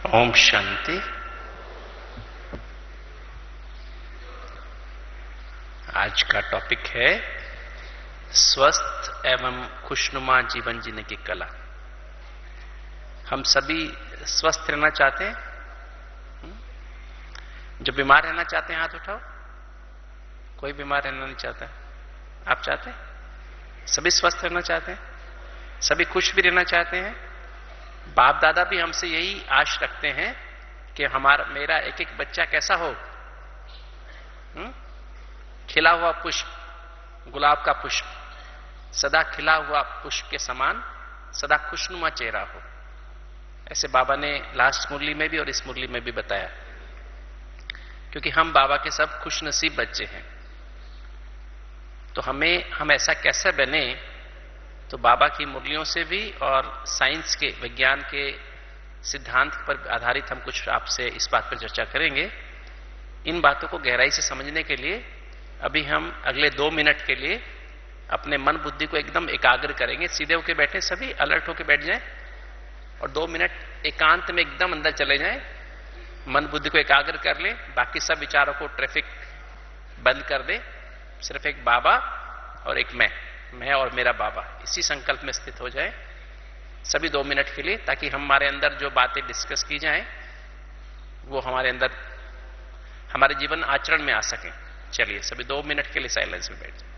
ओम शांति। आज का टॉपिक है स्वस्थ एवं खुशनुमा जीवन जीने की कला। हम सभी स्वस्थ रहना चाहते हैं। जो बीमार रहना चाहते हैं हाथ उठाओ। कोई बीमार रहना नहीं चाहता। आप चाहते हैं? सभी स्वस्थ रहना चाहते हैं, सभी खुश भी रहना चाहते हैं। बाप दादा भी हमसे यही आश रखते हैं कि मेरा एक एक बच्चा कैसा हो, खिला हुआ पुष्प, गुलाब का पुष्प, सदा खिला हुआ पुष्प के समान सदा खुशनुमा चेहरा हो। ऐसे बाबा ने लास्ट मुरली में भी और इस मुरली में भी बताया, क्योंकि हम बाबा के सब खुशनसीब बच्चे हैं। तो हम ऐसा कैसे बने, तो बाबा की मुरलियों से भी और साइंस के, विज्ञान के सिद्धांत पर आधारित हम कुछ आपसे इस बात पर चर्चा करेंगे। इन बातों को गहराई से समझने के लिए अभी हम अगले 2 मिनट के लिए अपने मन बुद्धि को एकदम एकाग्र करेंगे। सीधे होकर बैठे, सभी अलर्ट होकर बैठ जाएं और 2 मिनट एकांत में एकदम अंदर चले जाएं। मन बुद्धि को एकाग्र कर लें, बाकी सब विचारों को ट्रैफिक बंद कर दें। सिर्फ एक बाबा और एक मैं और मेरा बाबा, इसी संकल्प में स्थित हो जाए सभी 2 मिनट के लिए, ताकि हमारे अंदर जो बातें डिस्कस की जाएं वो हमारे अंदर, हमारे जीवन आचरण में आ सकें। चलिए सभी 2 मिनट के लिए साइलेंस में बैठ जाए।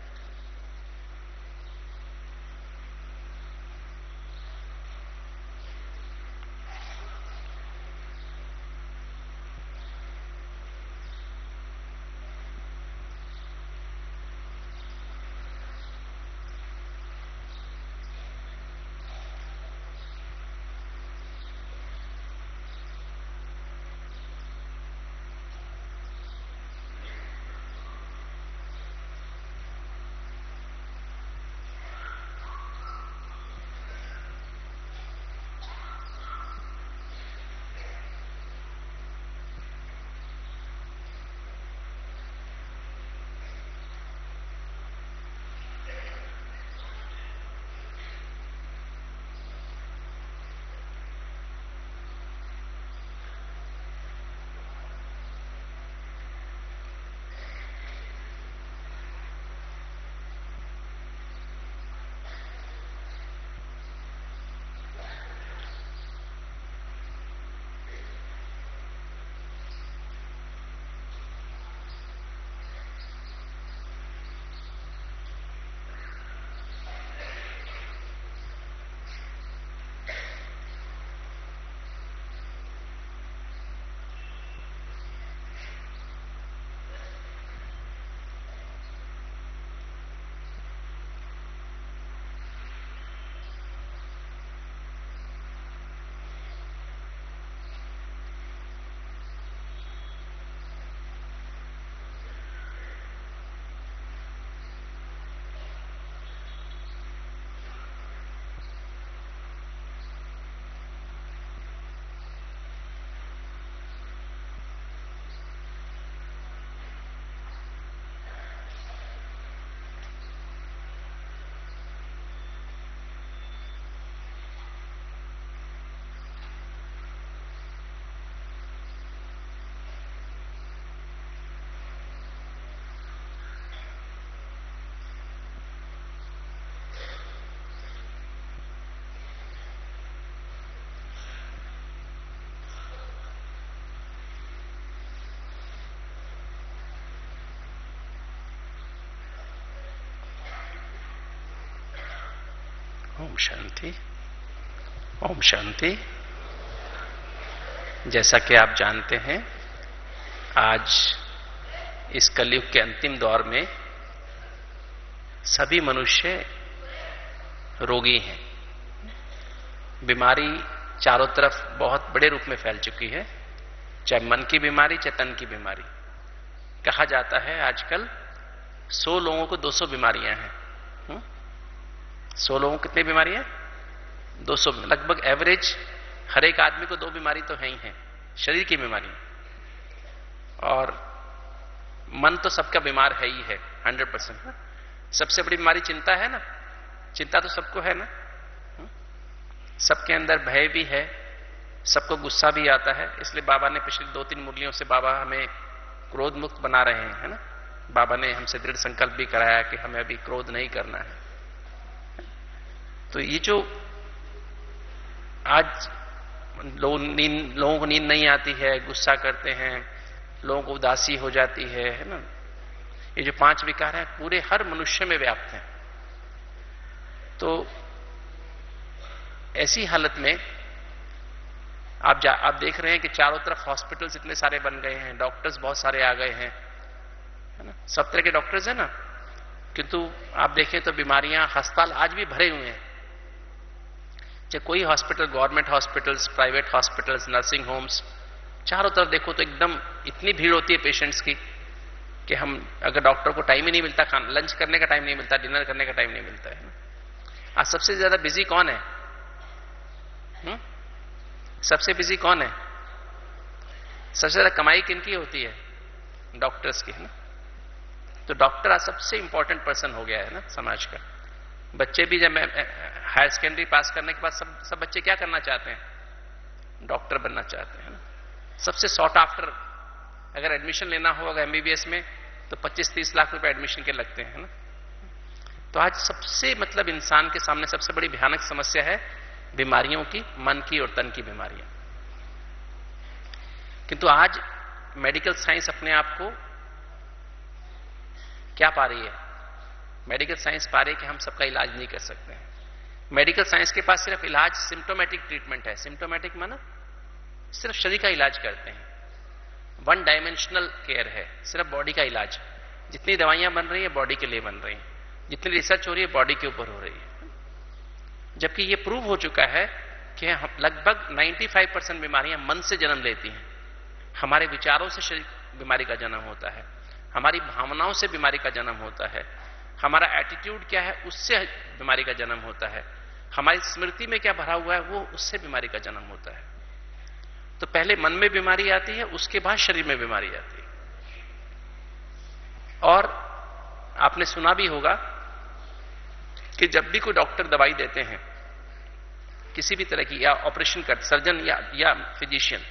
ओम शांति। ओम शांति। जैसा कि आप जानते हैं, आज इस कलयुग के अंतिम दौर में सभी मनुष्य रोगी हैं। बीमारी चारों तरफ बहुत बड़े रूप में फैल चुकी है, चाहे मन की बीमारी, चाहे तन की बीमारी। कहा जाता है आजकल 100 लोगों को 200 बीमारियां हैं। 100 लोगों को कितनी बीमारियां? 200। लगभग एवरेज हर एक आदमी को 2 बीमारी तो है ही है, शरीर की बीमारी। और मन तो सबका बीमार है ही है 100%। सबसे बड़ी बीमारी चिंता है ना। चिंता तो सबको है ना। सबके अंदर भय भी है, सबको गुस्सा भी आता है, इसलिए बाबा ने पिछली 2-3 मुरलियों से बाबा हमें क्रोध मुक्त बना रहे हैं, है ना। बाबा ने हमसे दृढ़ संकल्प भी कराया कि हमें अभी क्रोध नहीं करना है। तो ये जो आज लोगों को नींद नहीं आती है, गुस्सा करते हैं, लोगों को उदासी हो जाती है ना, ये जो 5 विकार हैं पूरे हर मनुष्य में व्याप्त हैं। तो ऐसी हालत में आप देख रहे हैं कि चारों तरफ हॉस्पिटल्स इतने सारे बन गए हैं, डॉक्टर्स बहुत सारे आ गए हैं, है ना, सब तरह के डॉक्टर्स हैं ना, किंतु आप देखें तो बीमारियां, अस्पताल आज भी भरे हुए हैं। चाहे कोई hospital, government hospitals, private hospitals, nursing homes, चारों तरफ देखो तो एकदम इतनी भीड़ होती है पेशेंट्स की कि हम अगर डॉक्टर को टाइम ही नहीं मिलता, लंच करने का टाइम नहीं मिलता, डिनर करने का टाइम नहीं मिलता है। आज सबसे ज्यादा बिजी कौन है? सबसे बिजी कौन है? सबसे ज्यादा कमाई किनकी होती है? डॉक्टर्स की, है ना। तो डॉक्टर आज सबसे इंपॉर्टेंट पर्सन हो गया है ना समाज का। बच्चे भी जब हायर सेकेंडरी पास करने के बाद सब बच्चे क्या करना चाहते हैं? डॉक्टर बनना चाहते हैं ना। सबसे सॉट आफ्टर अगर एडमिशन लेना हो अगर एमबीबीएस में तो 25-30 लाख रुपए एडमिशन के लगते हैं, है ना। तो आज सबसे मतलब इंसान के सामने सबसे बड़ी भयानक समस्या है बीमारियों की, मन की और तन की बीमारियां। किंतु आज मेडिकल साइंस अपने आप को क्या पा रही है? मेडिकल साइंस पा रही है कि हम सबका इलाज नहीं कर सकते हैं। मेडिकल साइंस के पास सिर्फ इलाज सिम्टोमेटिक ट्रीटमेंट है। सिम्टोमेटिक माना सिर्फ शरीर का इलाज करते हैं, 1 डायमेंशनल केयर है, सिर्फ बॉडी का इलाज। जितनी दवाइयां बन रही है बॉडी के लिए बन रही हैं, जितनी रिसर्च हो रही है बॉडी के ऊपर हो रही है। जबकि यह प्रूव हो चुका है कि लगभग 95% बीमारियां मन से जन्म लेती हैं। हमारे विचारों से शरीर बीमारी का जन्म होता है, हमारी भावनाओं से बीमारी का जन्म होता है, हमारा एटीट्यूड क्या है उससे बीमारी का जन्म होता है, हमारी स्मृति में क्या भरा हुआ है वो उससे बीमारी का जन्म होता है। तो पहले मन में बीमारी आती है, उसके बाद शरीर में बीमारी आती है। और आपने सुना भी होगा कि जब भी कोई डॉक्टर दवाई देते हैं किसी भी तरह की, या ऑपरेशन कर सर्जन या फिजिशियन,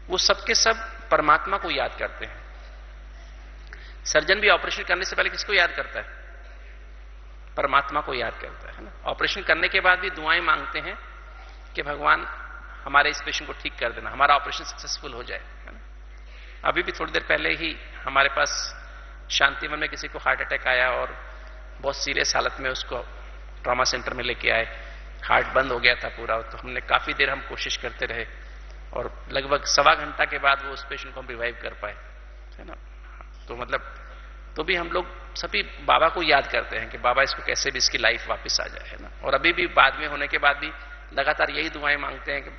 वो सबके सब परमात्मा को याद करते हैं। सर्जन भी ऑपरेशन करने से पहले किसको याद करता है? परमात्मा को याद करता है ना। ऑपरेशन करने के बाद भी दुआएं मांगते हैं कि भगवान हमारे इस पेशेंट को ठीक कर देना, हमारा ऑपरेशन सक्सेसफुल हो जाए, है ना। अभी भी थोड़ी देर पहले ही हमारे पास शांतिवन में किसी को हार्ट अटैक आया और बहुत सीरियस हालत में उसको ट्रॉमा सेंटर में लेके आए। हार्ट बंद हो गया था पूरा। तो हमने काफी देर हम कोशिश करते रहे और लगभग 1.25 घंटा के बाद वो उस पेशेंट को हम रिवाइव कर पाए, है ना। तो मतलब तो भी हम लोग सभी बाबा को याद करते हैं कि बाबा इसको कैसे भी इसकी लाइफ वापस आ जाए, है ना। और अभी भी बाद में होने के बाद भी लगातार यही दुआएं मांगते हैं कि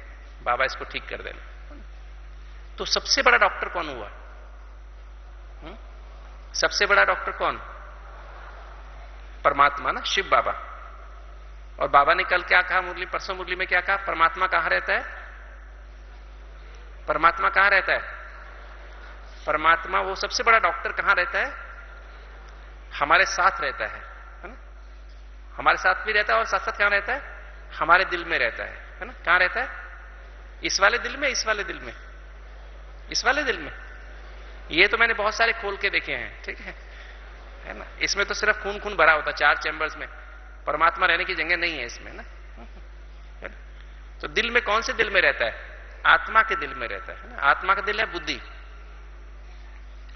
बाबा इसको ठीक कर देना। तो सबसे बड़ा डॉक्टर कौन हुआ? सबसे बड़ा डॉक्टर कौन? परमात्मा ना, शिव बाबा। और बाबा ने कल क्या कहा मुरली, परसों मुरली में क्या कहा? परमात्मा कहां रहता है? परमात्मा कहां रहता है? परमात्मा वो सबसे बड़ा डॉक्टर कहां रहता है? हमारे साथ रहता है ना। हमारे साथ भी रहता है और साथ साथ कहां रहता है? हमारे दिल में रहता है ना। कहां रहता है? इस वाले दिल में, इस वाले दिल में, इस वाले दिल में। ये तो मैंने बहुत सारे खोल के देखे हैं, ठीक है ना। इसमें तो सिर्फ खून खून भरा होता, 4 चैम्बर्स में। परमात्मा रहने की जगह नहीं है इसमें ना। तो दिल में, कौन से दिल में रहता है? आत्मा के दिल में रहता है ना। आत्मा का दिल है बुद्धि।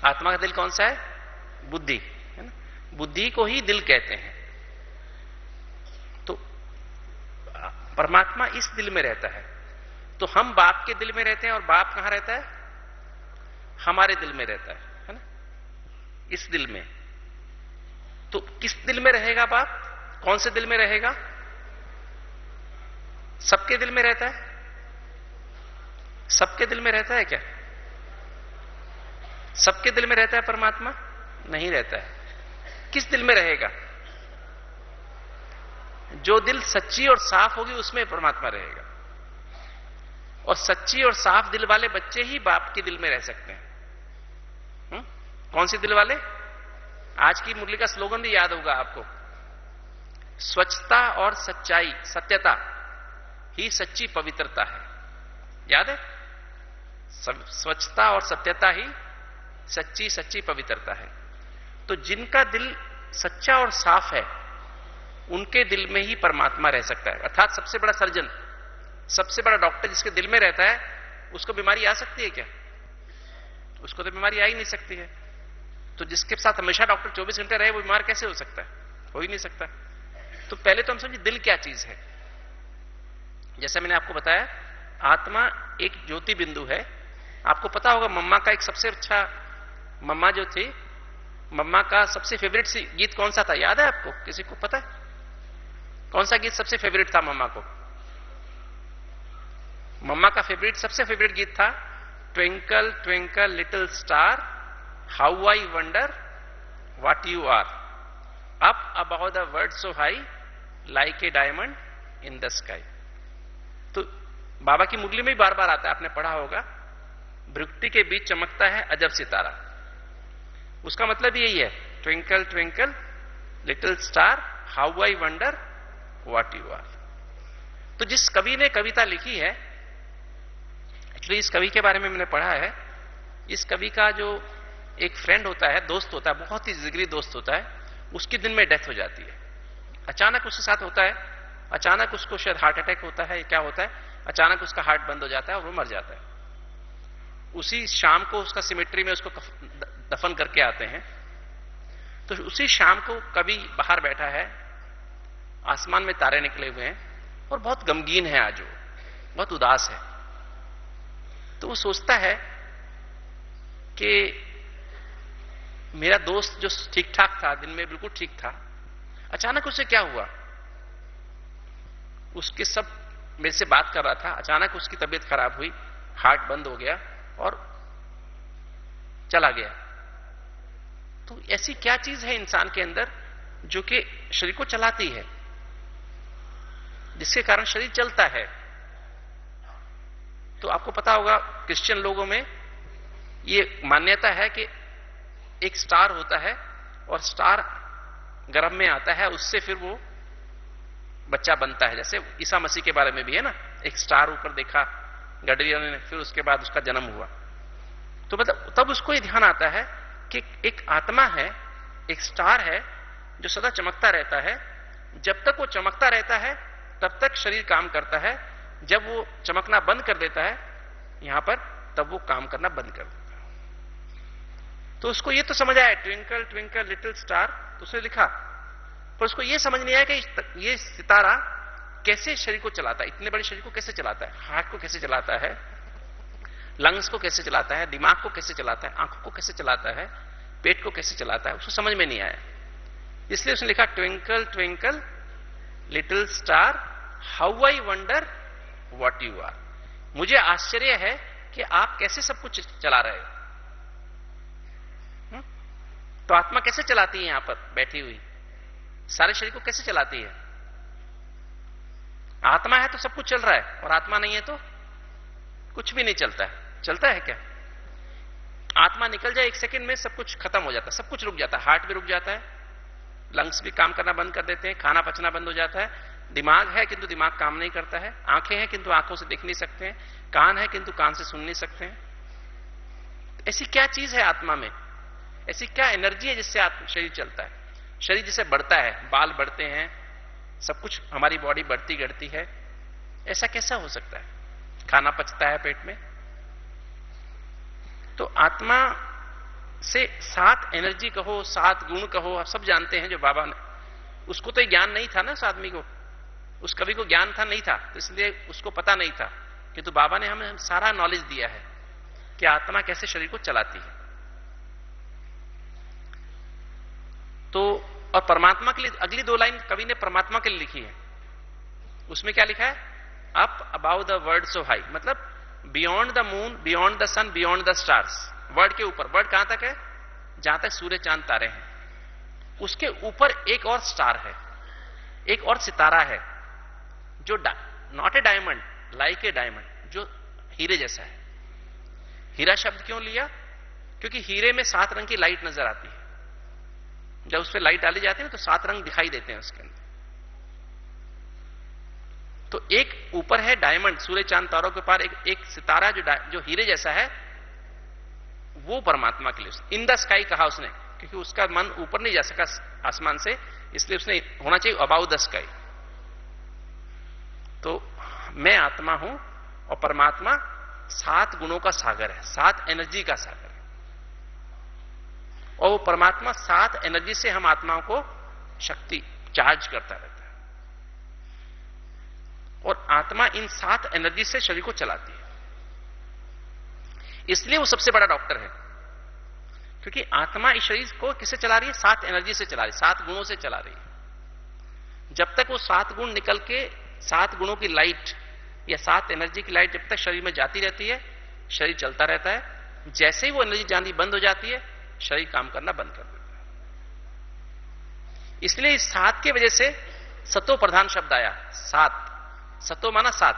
आत्मा का दिल कौन सा है? बुद्धि, है ना। बुद्धि को ही दिल कहते हैं। तो परमात्मा इस दिल में रहता है। तो हम बाप के दिल में रहते हैं और बाप कहां रहता है? हमारे दिल में रहता है ना, इस दिल में। तो किस दिल में रहेगा बाप? कौन से दिल में रहेगा? सबके दिल में रहता है? सबके दिल में रहता है क्या? सबके दिल में रहता है परमात्मा? नहीं रहता है। किस दिल में रहेगा? जो दिल सच्ची और साफ होगी उसमें परमात्मा रहेगा। और सच्ची और साफ दिल वाले बच्चे ही बाप के दिल में रह सकते हैं। कौन से दिल वाले? आज की मुरली का स्लोगन भी याद होगा आपको, स्वच्छता और सच्चाई, सत्यता ही सच्ची पवित्रता है। याद है? स्वच्छता और सत्यता ही सच्ची सच्ची पवित्रता है। तो जिनका दिल सच्चा और साफ है उनके दिल में ही परमात्मा रह सकता है। अर्थात सबसे बड़ा सर्जन, सबसे बड़ा डॉक्टर जिसके दिल में रहता है, उसको बीमारी आ सकती है क्या? उसको तो बीमारी आ ही नहीं सकती है। तो जिसके साथ हमेशा डॉक्टर 24 घंटे रहे वो बीमार कैसे हो सकता है? हो ही नहीं सकता। तो पहले तो हम समझिए दिल क्या चीज है। जैसे मैंने आपको बताया, आत्मा एक ज्योति बिंदु है। आपको पता होगा मम्मा का एक सबसे अच्छा, मम्मा जो थी, मम्मा का सबसे फेवरेट गीत कौन सा था? याद है आपको? किसी को पता है कौन सा गीत सबसे फेवरेट था मम्मा को? मम्मा का सबसे फेवरेट गीत था twinkle twinkle little star how I wonder what you are up about the world so high like a diamond in the sky. तो बाबा की मुरली में भी बार बार आता है, आपने पढ़ा होगा, भ्रुकुटी के बीच चमकता है अजब सितारा। उसका मतलब यही है, twinkle twinkle little star how I wonder what you are. तो जिस कवि ने कविता लिखी है, एक्चुअली इस कवि के बारे में मैंने पढ़ा है, इस कवि का जो एक फ्रेंड होता है, दोस्त होता है, बहुत ही जिगरी दोस्त होता है, उसकी दिन में डेथ हो जाती है। अचानक उसके साथ होता है, अचानक उसको शायद हार्ट अटैक होता है, क्या होता है, अचानक उसका हार्ट बंद हो जाता है और वो मर जाता है। उसी शाम को उसका सिमेट्री में उसको दफन करके आते हैं। तो उसी शाम को कवि बाहर बैठा है, आसमान में तारे निकले हुए हैं और बहुत गमगीन है, आज वो बहुत उदास है। तो वो सोचता है कि मेरा दोस्त जो ठीक ठाक था, दिन में बिल्कुल ठीक था, अचानक उसे क्या हुआ? उसके सब मेरे से बात कर रहा था, अचानक उसकी तबीयत खराब हुई, हार्ट बंद हो गया और चला गया। तो ऐसी क्या चीज है इंसान के अंदर जो कि शरीर को चलाती है, जिसके कारण शरीर चलता है? तो आपको पता होगा क्रिश्चियन लोगों में ये मान्यता है कि एक स्टार होता है और स्टार गर्भ में आता है, उससे फिर वो बच्चा बनता है। जैसे ईसा मसीह के बारे में भी है ना, एक स्टार ऊपर देखा गडरिया ने, फिर उसके बाद उसका जन्म हुआ। तो मतलब तब उसको ये ध्यान आता है कि एक आत्मा है, एक स्टार है जो सदा चमकता रहता है। जब तक वो चमकता रहता है तब तक शरीर काम करता है, जब वो चमकना बंद कर देता है यहां पर, तब वो काम करना बंद कर देता है। तो उसको ये तो समझ आया ट्विंकल ट्विंकल लिटिल स्टार, तो उसने लिखा, पर उसको ये समझ नहीं आया कि ये सितारा कैसे शरीर को चलाता है, इतने बड़े शरीर को कैसे चलाता है, हार्ट को कैसे चलाता है, लंग्स को कैसे चलाता है, दिमाग को कैसे चलाता है, आंखों को कैसे चलाता है, पेट को कैसे चलाता है, उसको समझ में नहीं आया। इसलिए उसने लिखा twinkle twinkle little star how I wonder what you are. मुझे आश्चर्य है कि आप कैसे सब कुछ चला रहे हो। तो आत्मा कैसे चलाती है यहां पर बैठी हुई, सारे शरीर को कैसे चलाती है? आत्मा है तो सब कुछ चल रहा है, और आत्मा नहीं है तो कुछ भी नहीं चलता है। चलता है क्या? आत्मा निकल जाए एक सेकंड में सब कुछ खत्म हो जाता है, सब कुछ रुक जाता है, हार्ट भी रुक जाता है, लंग्स भी काम करना बंद कर देते हैं, खाना पचना बंद हो जाता है, दिमाग है किंतु दिमाग काम नहीं करता है, आंखें हैं किंतु आंखों से देख नहीं सकते हैं, कान है किंतु कान से सुन नहीं सकते हैं। ऐसी क्या चीज है आत्मा में, ऐसी क्या एनर्जी है जिससे शरीर चलता है? शरीर जिसे बढ़ता है, बाल बढ़ते हैं, सब कुछ हमारी बॉडी बढ़ती घटती है, ऐसा कैसा हो सकता है? खाना पचता है पेट में। तो आत्मा से 7 एनर्जी कहो, 7 गुण कहो, आप सब जानते हैं जो बाबा ने, उसको तो ज्ञान नहीं था ना, उस आदमी को, उस कवि को ज्ञान था नहीं था, तो इसलिए उसको पता नहीं था, किंतु बाबा ने हमें सारा नॉलेज दिया है कि आत्मा कैसे शरीर को चलाती है। तो और परमात्मा के लिए अगली 2 लाइन कवि ने परमात्मा के लिए लिखी है। उसमें क्या लिखा है? Up about the world so high, मतलब beyond the moon, beyond the sun, beyond the stars. Word के ऊपर, वर्ड कहां तक है? जहां तक सूर्य चांद तारे हैं, उसके ऊपर एक और स्टार है, एक और सितारा है जो not a diamond, like a diamond, जो हीरे जैसा है। हीरा शब्द क्यों लिया? क्योंकि हीरे में 7 रंग की लाइट नजर आती है, जब उस पर लाइट डाली जाती है तो 7 रंग दिखाई देते हैं उसके अंदर। तो एक ऊपर है डायमंड, सूर्य चांद तारों के पार एक सितारा जो हीरे जैसा है, वो परमात्मा के लिए इन द स्काई कहा उसने, क्योंकि उसका मन ऊपर नहीं जा सका आसमान से, इसलिए उसने होना चाहिए अबाउ द स्काई। तो मैं आत्मा हूं और परमात्मा 7 गुणों का सागर है, 7 एनर्जी का सागर है, और वो परमात्मा 7 एनर्जी से हम आत्माओं को शक्ति चार्ज करता रहता है, और आत्मा इन 7 एनर्जी से शरीर को चलाती है। इसलिए वो सबसे बड़ा डॉक्टर है, क्योंकि आत्मा इस शरीर को किससे चला रही है? 7 एनर्जी से चला रही है, 7 गुणों से चला रही है। जब तक वो 7 गुण निकल के 7 गुणों की लाइट या 7 एनर्जी की लाइट जब तक शरीर में जाती रहती है, शरीर चलता रहता है। जैसे ही वो एनर्जी जानी बंद हो जाती है, शरीर काम करना बंद कर देता है। इसलिए इस 7 की वजह से सतो प्रधान शब्द आया। 7, सतो माना 7,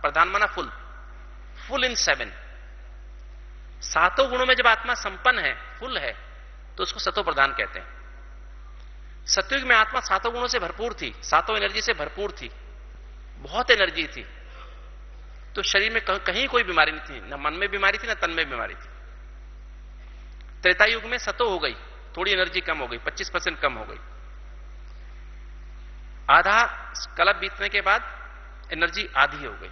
प्रधान माना फुल, फुल इन 7। 7 गुणों में जब आत्मा संपन्न है, फुल है, तो उसको सतो प्रधान कहते हैं। सतयुग में आत्मा 7 गुणों से भरपूर थी, 7 एनर्जी से भरपूर थी, बहुत एनर्जी थी, तो शरीर में कहीं कोई बीमारी नहीं थी, न मन में बीमारी थी, न तन में बीमारी थी। त्रेता युग में सतो हो गई, थोड़ी एनर्जी कम हो गई, 25% कम हो गई। आधा कल्प बीतने के बाद एनर्जी आधी हो गई।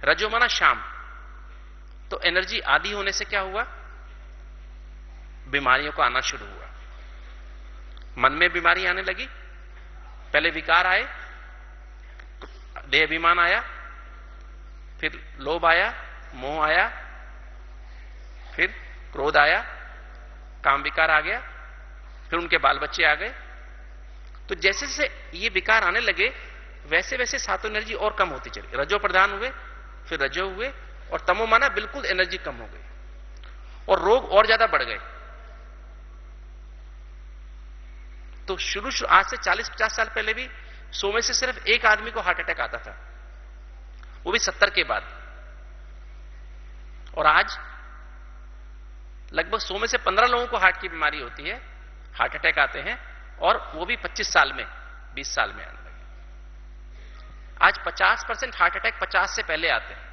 रजो माना शाम, तो एनर्जी आधी होने से क्या हुआ? बीमारियों को आना शुरू हुआ। मन में बीमारी आने लगी, पहले विकार आए, देह अभिमान आया, फिर लोभ आया, मोह आया, फिर क्रोध आया, काम विकार आ गया, फिर उनके बाल बच्चे आ गए। तो जैसे जैसे ये विकार आने लगे, वैसे वैसे 7 एनर्जी और कम होती चली। रजो प्रधान हुए, फिर रजो हुए, और तमो माना बिल्कुल एनर्जी कम हो गई, और रोग और ज्यादा बढ़ गए। तो शुरू आज से 40-50 साल पहले भी 100 में से सिर्फ एक आदमी को हार्ट अटैक आता था, वो भी 70 के बाद। और आज लगभग 100 में से 15 लोगों को हार्ट की बीमारी होती है, हार्ट अटैक आते हैं, और वो भी 25 साल में, 20 साल में आने लगे। आज 50% हार्ट अटैक 50 से पहले आते हैं,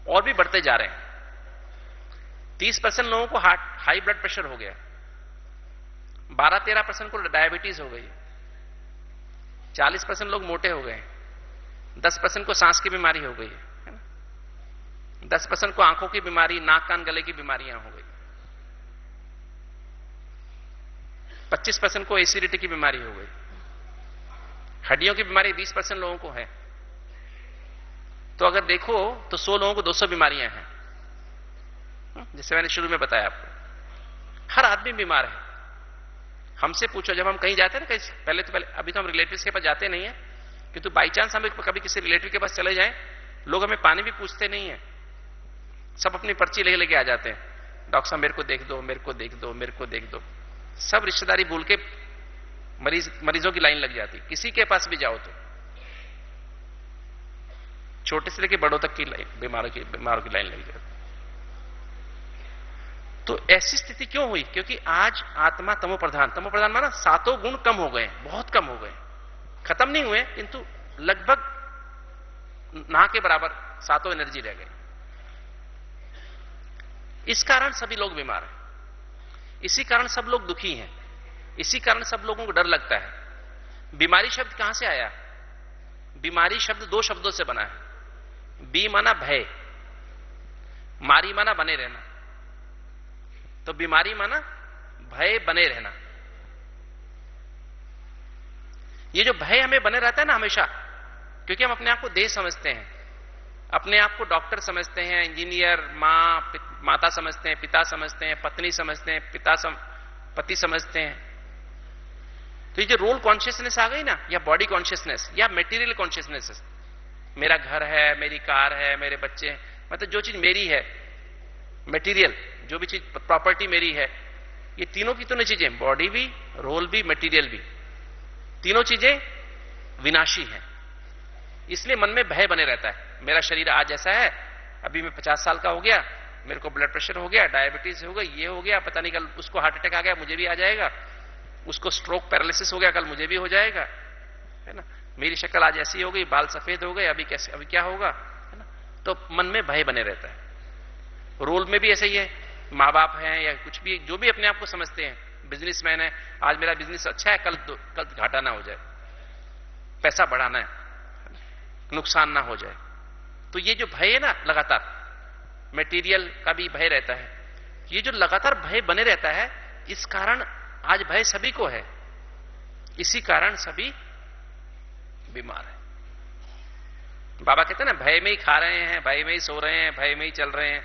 और भी बढ़ते जा रहे हैं। 30% लोगों को हाई ब्लड प्रेशर हो गया, 12-13% को डायबिटीज हो गई, 40% लोग मोटे हो गए, 10% को सांस की बीमारी हो गई है ना, 10% को आंखों की बीमारी, नाक कान गले की बीमारियां हो गई, 25% को एसिडिटी की बीमारी हो गई, हड्डियों की बीमारी 20% लोगों को है। तो अगर देखो तो 100 लोगों को 200 बीमारियां हैं, जैसे मैंने शुरू में बताया आपको। हर आदमी बीमार है। हमसे पूछो, जब हम कहीं जाते हैं ना, कहीं पहले अभी तो हम रिलेटिव्स के पास जाते नहीं है, किंतु बाई चांस हम कभी किसी रिलेटिव के पास चले जाएं, लोग हमें पानी भी पूछते नहीं है, सब अपनी पर्ची लेके आ जाते हैं। डॉक्टर साहब मेरे को देख दो, मेरे को देख दो, मेरे को देख दो। सब रिश्तेदारी भूल के मरीजों की लाइन लग जाती। किसी के पास भी जाओ तो छोटे से लेके बड़ों तक की बीमारों की लाइन लग जाती। तो ऐसी स्थिति क्यों हुई? क्योंकि आज आत्मा तमो प्रधान माना 7 गुण कम हो गए, बहुत कम हो गए, खत्म नहीं हुए, किंतु लगभग ना के बराबर 7 एनर्जी रह गई। इस कारण सभी लोग बीमार हैं, इसी कारण सब लोग दुखी हैं, इसी कारण सब लोगों को डर लगता है। बीमारी शब्द कहां से आया? बीमारी शब्द 2 शब्दों से बना है। बी माना भय, मारी माना बने रहना, तो बीमारी माना भय बने रहना। ये जो भय हमें बने रहता है ना हमेशा, क्योंकि हम अपने आप को देह समझते हैं, अपने आप को डॉक्टर समझते हैं, इंजीनियर, माता समझते हैं, पिता समझते हैं, पत्नी समझते हैं, पति समझते हैं। तो ये जो रोल कॉन्शियसनेस आ गई ना, या बॉडी कॉन्शियसनेस या मेटीरियल कॉन्शियसनेस, मेरा घर है, मेरी कार है, मेरे बच्चे हैं, मतलब जो चीज मेरी है, मेटीरियल, जो भी चीज प्रॉपर्टी मेरी है, ये तीनों की तो नहीं चीजें, बॉडी भी, रोल भी, मटेरियल भी, तीनों चीजें विनाशी हैं। इसलिए मन में भय बने रहता है। मेरा शरीर आज ऐसा है, अभी मैं 50 साल का हो गया, मेरे को ब्लड प्रेशर हो गया, डायबिटीज हो गई, ये हो गया, पता नहीं कल उसको हार्ट अटैक आ गया, मुझे भी आ जाएगा, उसको स्ट्रोक पैरालिसिस हो गया, कल मुझे भी हो जाएगा, है ना। मेरी शक्ल आज ऐसी हो गई, बाल सफेद हो गए, अभी कैसे, अभी क्या होगा, है ना? तो मन में भय बने रहता है। रोल में भी ऐसे ही है, माँ बाप हैं या कुछ भी, जो भी अपने आप को समझते हैं, बिजनेसमैन है, आज मेरा बिजनेस अच्छा है, कल घाटा ना हो जाए, पैसा बढ़ाना है, नुकसान ना हो जाए। तो ये जो भय है ना, लगातार मटेरियल का भी भय रहता है, ये जो लगातार भय बने रहता है, इस कारण आज भय सभी को है, इसी कारण सभी बीमार है। बाबा कहते हैं ना, भय में ही खा रहे हैं, भय में ही सो रहे हैं, भय में ही चल रहे हैं,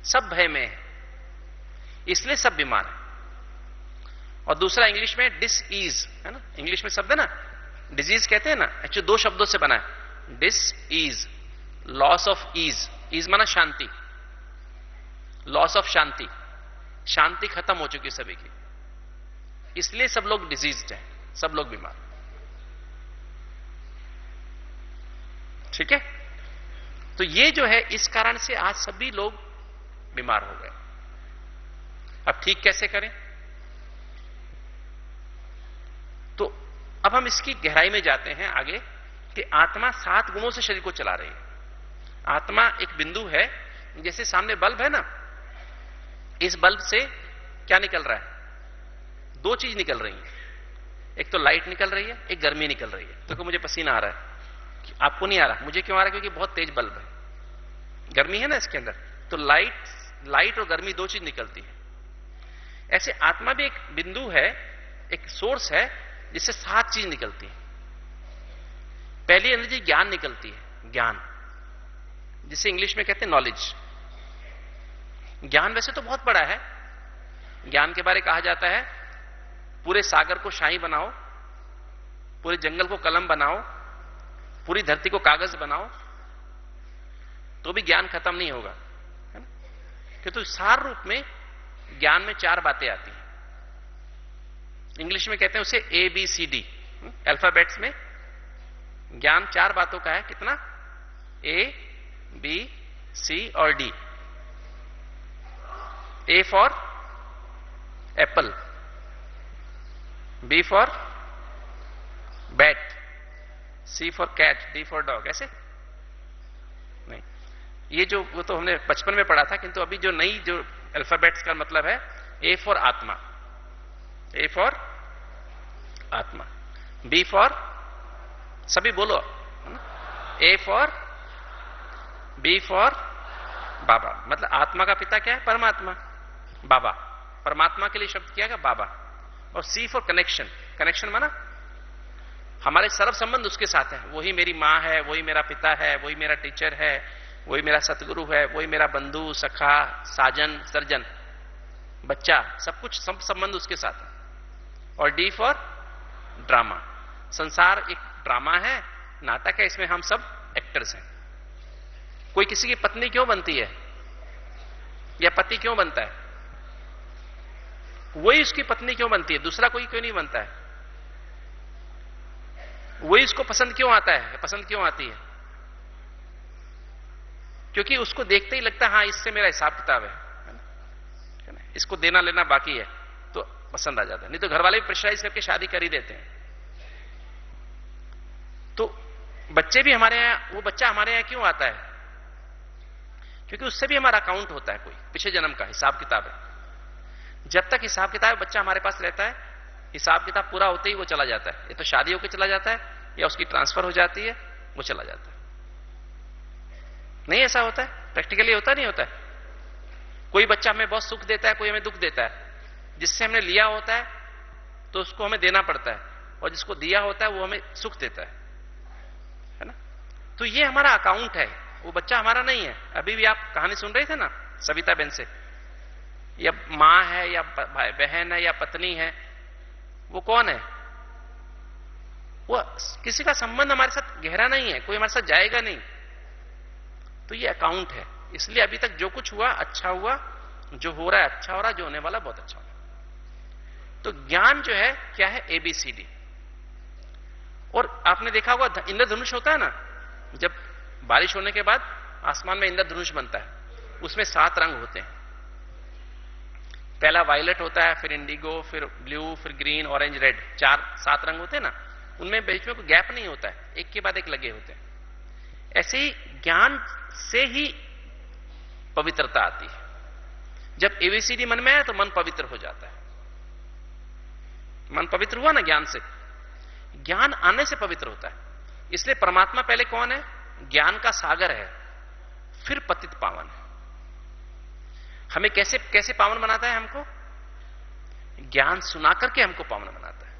सब भय में है, इसलिए सब बीमार है। और दूसरा इंग्लिश में डिस ईज है ना, इंग्लिश में शब्द है ना, डिजीज कहते हैं ना, एक्चुअली दो शब्दों से बना है, dis ease, loss of ease, ease माना शांति, लॉस ऑफ शांति, शांति खत्म हो चुकी सभी की, इसलिए सब लोग डिजीज्ड हैं, सब लोग बीमार। ठीक है, तो ये जो है, इस कारण से आज सभी लोग बीमार हो गए। अब ठीक कैसे करें? तो अब हम इसकी गहराई में जाते हैं आगे कि आत्मा 7 गुणों से शरीर को चला रही है। आत्मा एक बिंदु है, जैसे सामने बल्ब है ना, इस बल्ब से क्या निकल रहा है? 2 चीज निकल रही है, एक तो लाइट निकल रही है, एक गर्मी निकल रही है। तो मुझे पसीना आ रहा है, आपको नहीं आ रहा, मुझे क्यों आ रहा है? क्योंकि बहुत तेज बल्ब है, गर्मी है ना इसके अंदर, तो लाइट और गर्मी 2 चीज निकलती है। ऐसे आत्मा भी एक बिंदु है, एक सोर्स है, जिससे 7 चीज निकलती है। पहली एनर्जी ज्ञान निकलती है, ज्ञान, जिसे इंग्लिश में कहते हैं नॉलेज। ज्ञान वैसे तो बहुत बड़ा है, ज्ञान के बारे कहा जाता है पूरे सागर को शाही बनाओ, पूरे जंगल को कलम बनाओ, पूरी धरती को कागज बनाओ, तो भी ज्ञान खत्म नहीं होगा, है ना? क्योंकि सार रूप में ज्ञान में 4 बातें आती हैं। इंग्लिश में कहते हैं उसे ABCD, अल्फाबेट्स में ज्ञान 4 बातों का है। कितना? A, B, C और D। A for apple, B for bat, C for cat, D for dog. ऐसे नहीं, ये जो वो तो हमने बचपन में पढ़ा था, किंतु अभी जो नई जो अल्फाबेट्स का मतलब है, A फॉर आत्मा, A फॉर आत्मा, B फॉर, सभी बोलो, A फॉर, B फॉर बाबा, मतलब आत्मा का पिता क्या है? परमात्मा, बाबा। परमात्मा के लिए शब्द क्या है? बाबा। और C फॉर कनेक्शन, कनेक्शन माना हमारे सर्व संबंध उसके साथ है, वही मेरी माँ है, वही मेरा पिता है, वही मेरा टीचर है, वही मेरा सतगुरु है, वही मेरा बंधु, सखा, साजन, सर्जन, बच्चा, सब कुछ, सब संबंध उसके साथ है। और D फॉर ड्रामा, संसार एक ड्रामा है, नाटक है, इसमें हम सब एक्टर्स हैं। कोई किसी की पत्नी क्यों बनती है या पति क्यों बनता है? वही उसकी पत्नी क्यों बनती है, दूसरा कोई क्यों नहीं बनता है? वही उसको पसंद क्यों आता है, पसंद क्यों आती है? क्योंकि उसको देखते ही लगता है हाँ इससे मेरा हिसाब किताब है ना, इसको देना लेना बाकी है, तो पसंद आ जाता है। नहीं तो घर वाले भी प्रेशराइज करके शादी कर ही देते हैं। तो बच्चे भी हमारे यहां, वो बच्चा हमारे यहां क्यों आता है? क्योंकि उससे भी हमारा अकाउंट होता है, कोई पिछले जन्म का हिसाब किताब है। जब तक हिसाब किताब बच्चा हमारे पास रहता है, हिसाब किताब पूरा होते ही वो चला जाता है, ये तो शादी होकर चला जाता है या उसकी ट्रांसफर हो जाती है, वो चला जाता है। नहीं ऐसा होता है, प्रैक्टिकली होता नहीं होता है। कोई बच्चा हमें बहुत सुख देता है, कोई हमें दुख देता है। जिससे हमने लिया होता है तो उसको हमें देना पड़ता है, और जिसको दिया होता है वो हमें सुख देता है ना। तो ये हमारा अकाउंट है, वो बच्चा हमारा नहीं है। अभी भी आप कहानी सुन रहे थे ना सविता बहन से, या मां है या बहन है या पत्नी है, वो कौन है? वो किसी का संबंध हमारे साथ गहरा नहीं है, कोई हमारे साथ जाएगा नहीं। तो ये अकाउंट है। इसलिए अभी तक जो कुछ हुआ अच्छा हुआ, जो हो रहा है अच्छा हो रहा है, जो होने वाला बहुत अच्छा हो रहा है। तो ज्ञान जो है क्या है? ABCD। और आपने देखा होगा इंद्रधनुष होता है ना, जब बारिश होने के बाद आसमान में इंद्रधनुष बनता है, उसमें 7 रंग होते हैं। पहला वायलेट होता है, फिर इंडिगो, फिर ब्लू, फिर ग्रीन, ऑरेंज, रेड, 7 रंग होते हैं ना। उनमें बीच में कोई गैप नहीं होता है, एक के बाद एक लगे होते हैं। ऐसे ही ज्ञान से ही पवित्रता आती है। जब एबीसीडी मन में है तो मन पवित्र हो जाता है। मन पवित्र हुआ ना ज्ञान से, ज्ञान आने से पवित्र होता है। इसलिए परमात्मा पहले कौन है? ज्ञान का सागर है, फिर पतित पावन है। हमें कैसे कैसे पावन बनाता है? हमको ज्ञान सुना करके हमको पावन बनाता है।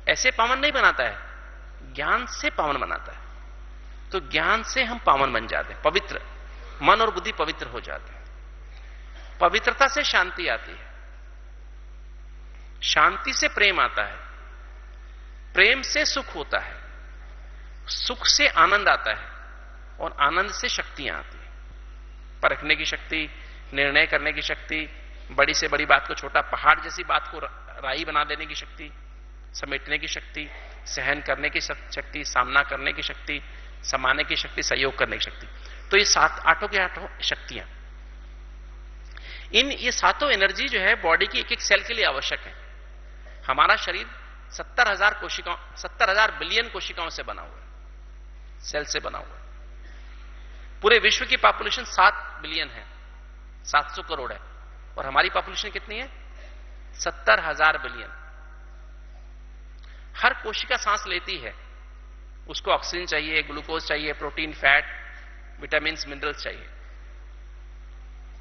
ऐसे पावन नहीं बनाता है, ज्ञान से पावन बनाता है। तो ज्ञान से हम पावन बन जाते हैं, पवित्र, मन और बुद्धि पवित्र हो जाते हैं। पवित्रता से शांति आती है, शांति से प्रेम आता है, प्रेम से सुख होता है, सुख से आनंद आता है, और आनंद से शक्तियां आती हैं। परखने की शक्ति, निर्णय करने की शक्ति, बड़ी से बड़ी बात को छोटा पहाड़ जैसी बात को राई बना देने की शक्ति, समेटने की शक्ति, सहन करने की शक्ति, सामना करने की शक्ति, समाने की शक्ति, सहयोग करने की शक्ति। तो ये आठों के आठों शक्तियां, ये सातों एनर्जी जो है बॉडी की एक एक सेल के लिए आवश्यक है। हमारा शरीर 70,000 कोशिकाओं, 70,000 बिलियन कोशिकाओं से बना हुआ है, सेल से बना हुआ है। पूरे विश्व की पॉपुलेशन 7 बिलियन है, 700 करोड़ है, और हमारी पॉपुलेशन कितनी है? 70,000 बिलियन। हर कोशिका सांस लेती है, उसको ऑक्सीजन चाहिए, ग्लूकोज चाहिए, प्रोटीन, फैट, विटामिन, मिनरल्स चाहिए,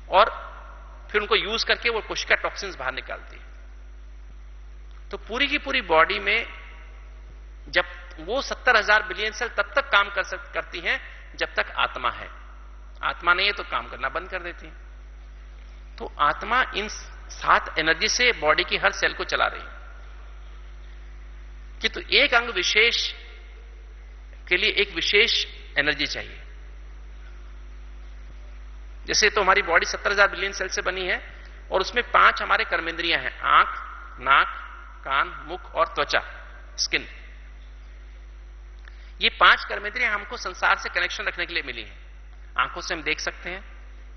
और फिर उनको यूज करके वो कोशिका टॉक्सिन्स बाहर निकालती है। तो पूरी की पूरी बॉडी में जब वो 70,000 बिलियन सेल तब तक काम करती हैं जब तक आत्मा है। आत्मा नहीं है तो काम करना बंद कर देती है। तो आत्मा इन 7 एनर्जी से बॉडी की हर सेल को चला रही है। कि तो एक अंग विशेष के लिए एक विशेष एनर्जी चाहिए। जैसे तो हमारी बॉडी 70,000 बिलियन सेल से बनी है, और उसमें 5 हमारे कर्मेंद्रियां हैं, आंख, नाक, कान, मुख और त्वचा, स्किन। ये 5 कर्मेंद्रियां हमको संसार से कनेक्शन रखने के लिए मिली हैं। आंखों से हम देख सकते हैं,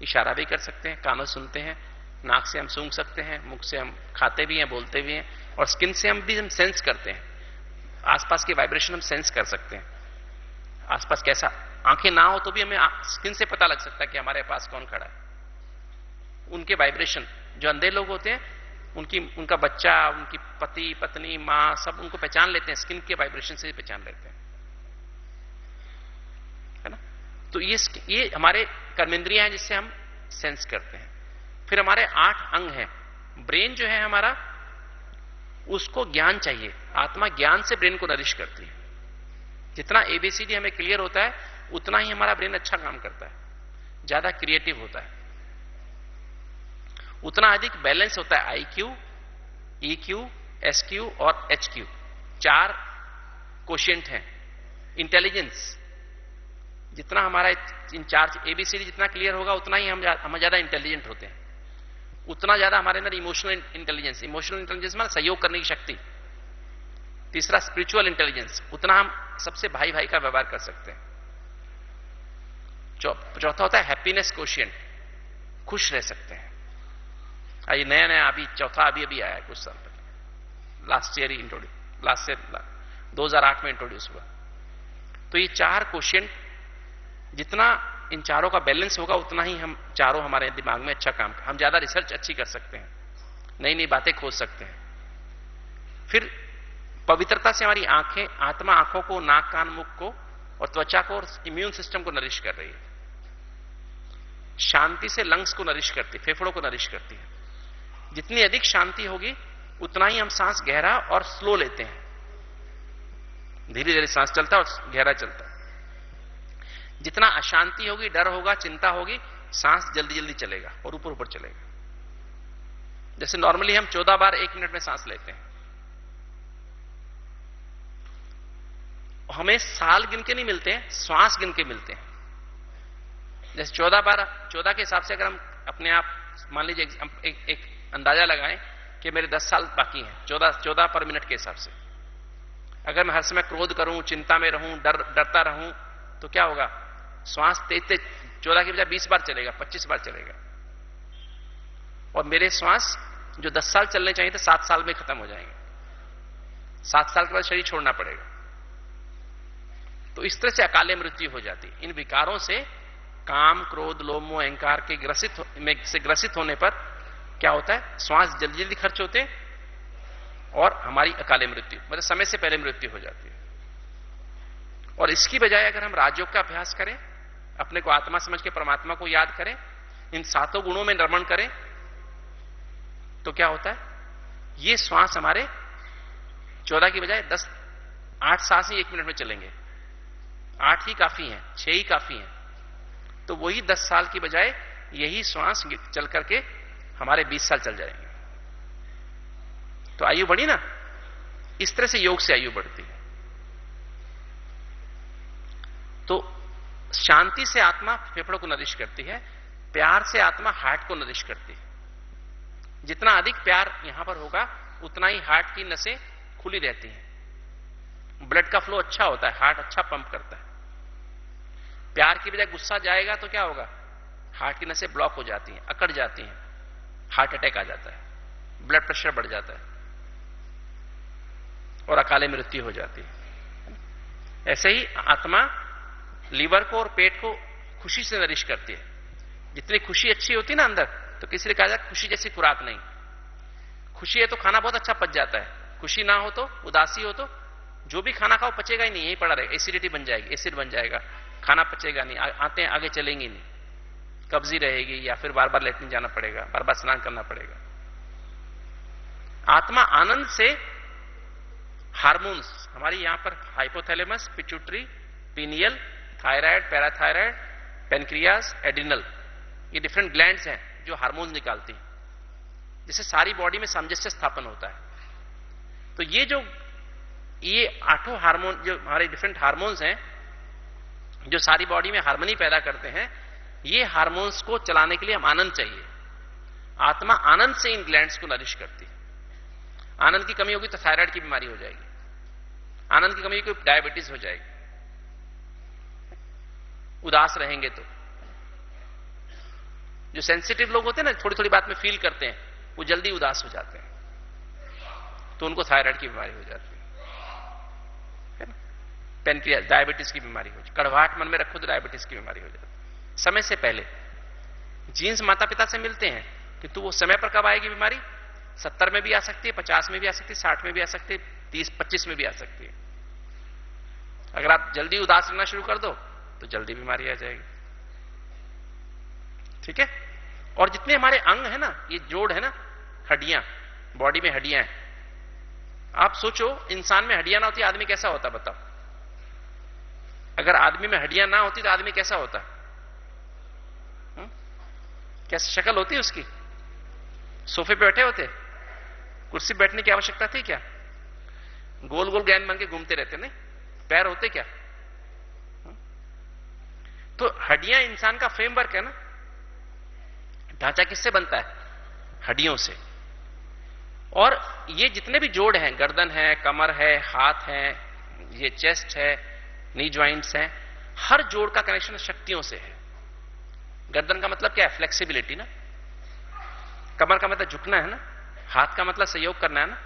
इशारा भी कर सकते हैं, कानों से सुनते हैं, नाक से हम सूंघ सकते हैं, मुख से हम खाते भी हैं, बोलते भी हैं, और स्किन से हम सेंस करते हैं। आसपास की वाइब्रेशन हम सेंस कर सकते हैं। आसपास कैसा, आंखें ना हो तो भी हमें स्किन से पता लग सकता है कि हमारे पास कौन खड़ा है। उनके वाइब्रेशन, जो अंधे लोग होते हैं, उनका बच्चा, उनकी पति, पत्नी, मां, सब उनको पहचान लेते हैं, स्किन के वाइब्रेशन से ही पहचान लेते हैं, है ना। तो ये हमारे कर्मेंद्रियां हैं जिससे हम सेंस करते हैं। फिर हमारे 8 अंग हैं। ब्रेन जो है हमारा, उसको ज्ञान चाहिए। आत्मा ज्ञान से ब्रेन को नरिश करती है। जितना एबीसीडी हमें क्लियर होता है, उतना ही हमारा ब्रेन अच्छा काम करता है, ज्यादा क्रिएटिव होता है, उतना अधिक बैलेंस होता है। IQ, EQ, SQ और HQ 4 कोशिएंट हैं। इंटेलिजेंस, जितना हमारा इन 4 एबीसीडी जितना क्लियर होगा, उतना ही हम ज्यादा इंटेलिजेंट होते हैं। उतना ज्यादा हमारे अंदर इमोशनल इंटेलिजेंस मतलब सहयोग करने की शक्ति। तीसरा स्पिरिचुअल इंटेलिजेंस, उतना हम सबसे भाई भाई का व्यवहार कर सकते हैं। चौथा होता है हैप्पीनेस कोशिएंट, खुश रह सकते हैं। ये नया नया अभी चौथा अभी आया है कुछ साल पहले, लास्ट ईयर 2008 में इंट्रोड्यूस हुआ। तो ये 4 कोशिएंट, जितना इन चारों का बैलेंस होगा, उतना ही हम चारों हमारे दिमाग में अच्छा काम, हम ज्यादा रिसर्च अच्छी कर सकते हैं, नई नई बातें खोज सकते हैं। फिर पवित्रता से हमारी आंखें, आत्मा आंखों को, नाक, कान, मुख को और त्वचा को और इम्यून सिस्टम को नरिश कर रही है। शांति से लंग्स को नरिश करती है, फेफड़ों को नरिश करती है। जितनी अधिक शांति होगी, उतना ही हम सांस गहरा और स्लो लेते हैं। धीरे धीरे सांस चलता है और गहरा चलता है। जितना अशांति होगी, डर होगा, चिंता होगी, सांस जल्दी जल्दी चलेगा और ऊपर ऊपर चलेगा। जैसे नॉर्मली हम 14 बार 1 मिनट में सांस लेते हैं। हमें साल गिन के नहीं मिलते हैं, श्वास गिन के मिलते हैं। जैसे 14 बार, 14 के हिसाब से अगर हम अपने आप मान लीजिए एक अंदाजा लगाएं कि मेरे 10 साल बाकी हैं, 14 पर मिनट के हिसाब से। अगर मैं हर समय क्रोध करूं, चिंता में रहूं, डरता रहूं, तो क्या होगा? श्वास तेज 14 के बजाय 20 बार चलेगा, 25 बार चलेगा। और मेरे श्वास जो 10 साल चलने चाहिए थे, 7 साल में खत्म हो जाएंगे। 7 साल के बाद शरीर छोड़ना पड़ेगा। तो इस तरह से अकाले मृत्यु हो जाती है। इन विकारों से, काम, क्रोध, लोभ, मोह, अहंकार के ग्रसित होने पर क्या होता है, श्वास जल्दी जल्दी खर्च होते हैं और हमारी अकाले मृत्यु, मतलब समय से पहले मृत्यु हो जाती है। और इसकी बजाय अगर हम राजयोग का अभ्यास करें, अपने को आत्मा समझ के परमात्मा को याद करें, इन 7 गुणों में रमण करें, तो क्या होता है, ये श्वास हमारे 14 की बजाय 8 सांस ही 1 मिनट में चलेंगे। 8 ही काफी हैं, 6 ही काफी हैं। तो वही 10 साल की बजाय यही श्वास चल करके हमारे 20 साल चल जाएंगे। तो आयु बढ़ी ना। इस तरह से योग से आयु बढ़ती है। तो शांति से आत्मा फेफड़ों को नरिश करती है, प्यार से आत्मा हार्ट को नरिश करती है। जितना अधिक प्यार यहां पर होगा उतना ही हार्ट की नसें खुली रहती हैं, ब्लड का फ्लो अच्छा होता है, हार्ट अच्छा पंप करता है। प्यार की बजाय गुस्सा जाएगा तो क्या होगा, हार्ट की नसें ब्लॉक हो जाती हैं, अकड़ जाती हैं, हार्ट अटैक आ जाता है, ब्लड प्रेशर बढ़ जाता है और अकाले मृत्यु हो जाती है। ऐसे ही आत्मा लीवर को और पेट को खुशी से नरिश करती है। जितनी खुशी अच्छी होती है ना अंदर, तो किसी ने कहा जाए खुशी जैसी खुराक नहीं। खुशी है तो खाना बहुत अच्छा पच जाता है, खुशी ना हो तो, उदासी हो तो जो भी खाना खाओ पचेगा ही नहीं, यही पड़ा रहेगा, एसिडिटी बन जाएगी, एसिड बन जाएगा, खाना पचेगा नहीं, आते हैं आगे चलेंगे नहीं, कब्जी रहेगी या फिर बार बार लेटने जाना पड़ेगा, बार बार स्नान करना पड़ेगा। आत्मा आनंद से हार्मोन्स, हमारी यहां पर hypothalamus, pituitary, pineal, thyroid, parathyroid, pancreas, adrenal, ये डिफरेंट ग्लैंड्स हैं जो हार्मोन्स निकालती हैं, जिससे सारी बॉडी में सामंजस्य स्थापन होता है। तो ये 8 हार्मोन जो हमारे डिफरेंट हार्मोन्स हैं जो सारी बॉडी में हार्मनी पैदा करते हैं, ये हार्मोन्स को चलाने के लिए हम आनंद चाहिए। आत्मा आनंद से इन ग्लैंड्स को नरिश करती है। आनंद की कमी होगी तो थायराइड की बीमारी हो जाएगी, आनंद की कमी होगी तो डायबिटीज हो जाएगी, उदास रहेंगे तो। जो सेंसिटिव लोग होते हैं ना, थोड़ी थोड़ी बात में फील करते हैं, वो जल्दी उदास हो जाते हैं, तो उनको थायराइड की बीमारी हो जाती है ना। पेनक्रियास, डायबिटीज की बीमारी हो जाती, कड़वाहट मन में रखो तो डायबिटीज की बीमारी हो जाती है। समय से पहले जीन्स माता पिता से मिलते हैं, किंतु वो समय पर कब आएगी बीमारी, 70 में भी आ सकती है, 50 में भी आ सकती है, 60 में भी आ सकती है, 30-25 में भी आ सकती है। अगर आप जल्दी उदास रहना शुरू कर दो तो जल्दी बीमारी आ जाएगी। ठीक है। और जितने हमारे अंग है ना, ये जोड़ है ना, हड्डियां, बॉडी में हड्डियां हैं। आप सोचो इंसान में हड्डियां ना होती आदमी कैसा होता, बताओ। अगर आदमी में हड्डियां ना होती तो आदमी कैसा होता, कैसी शक्ल होती उसकी, सोफे पे बैठे होते, कुर्सी बैठने की आवश्यकता थी क्या, गोल गोल गेंद बन के घूमते रहते, नहीं, पैर होते क्या। तो हड्डियां इंसान का फ्रेमवर्क है ना। ढांचा किससे बनता है, हड्डियों से। और ये जितने भी जोड़ हैं, गर्दन है, कमर है, हाथ है, ये चेस्ट है, नी ज्वाइंट्स हैं, हर जोड़ का कनेक्शन शक्तियों से है। गर्दन का मतलब क्या है, फ्लेक्सिबिलिटी ना। कमर का मतलब झुकना है ना। हाथ का मतलब सहयोग करना है ना।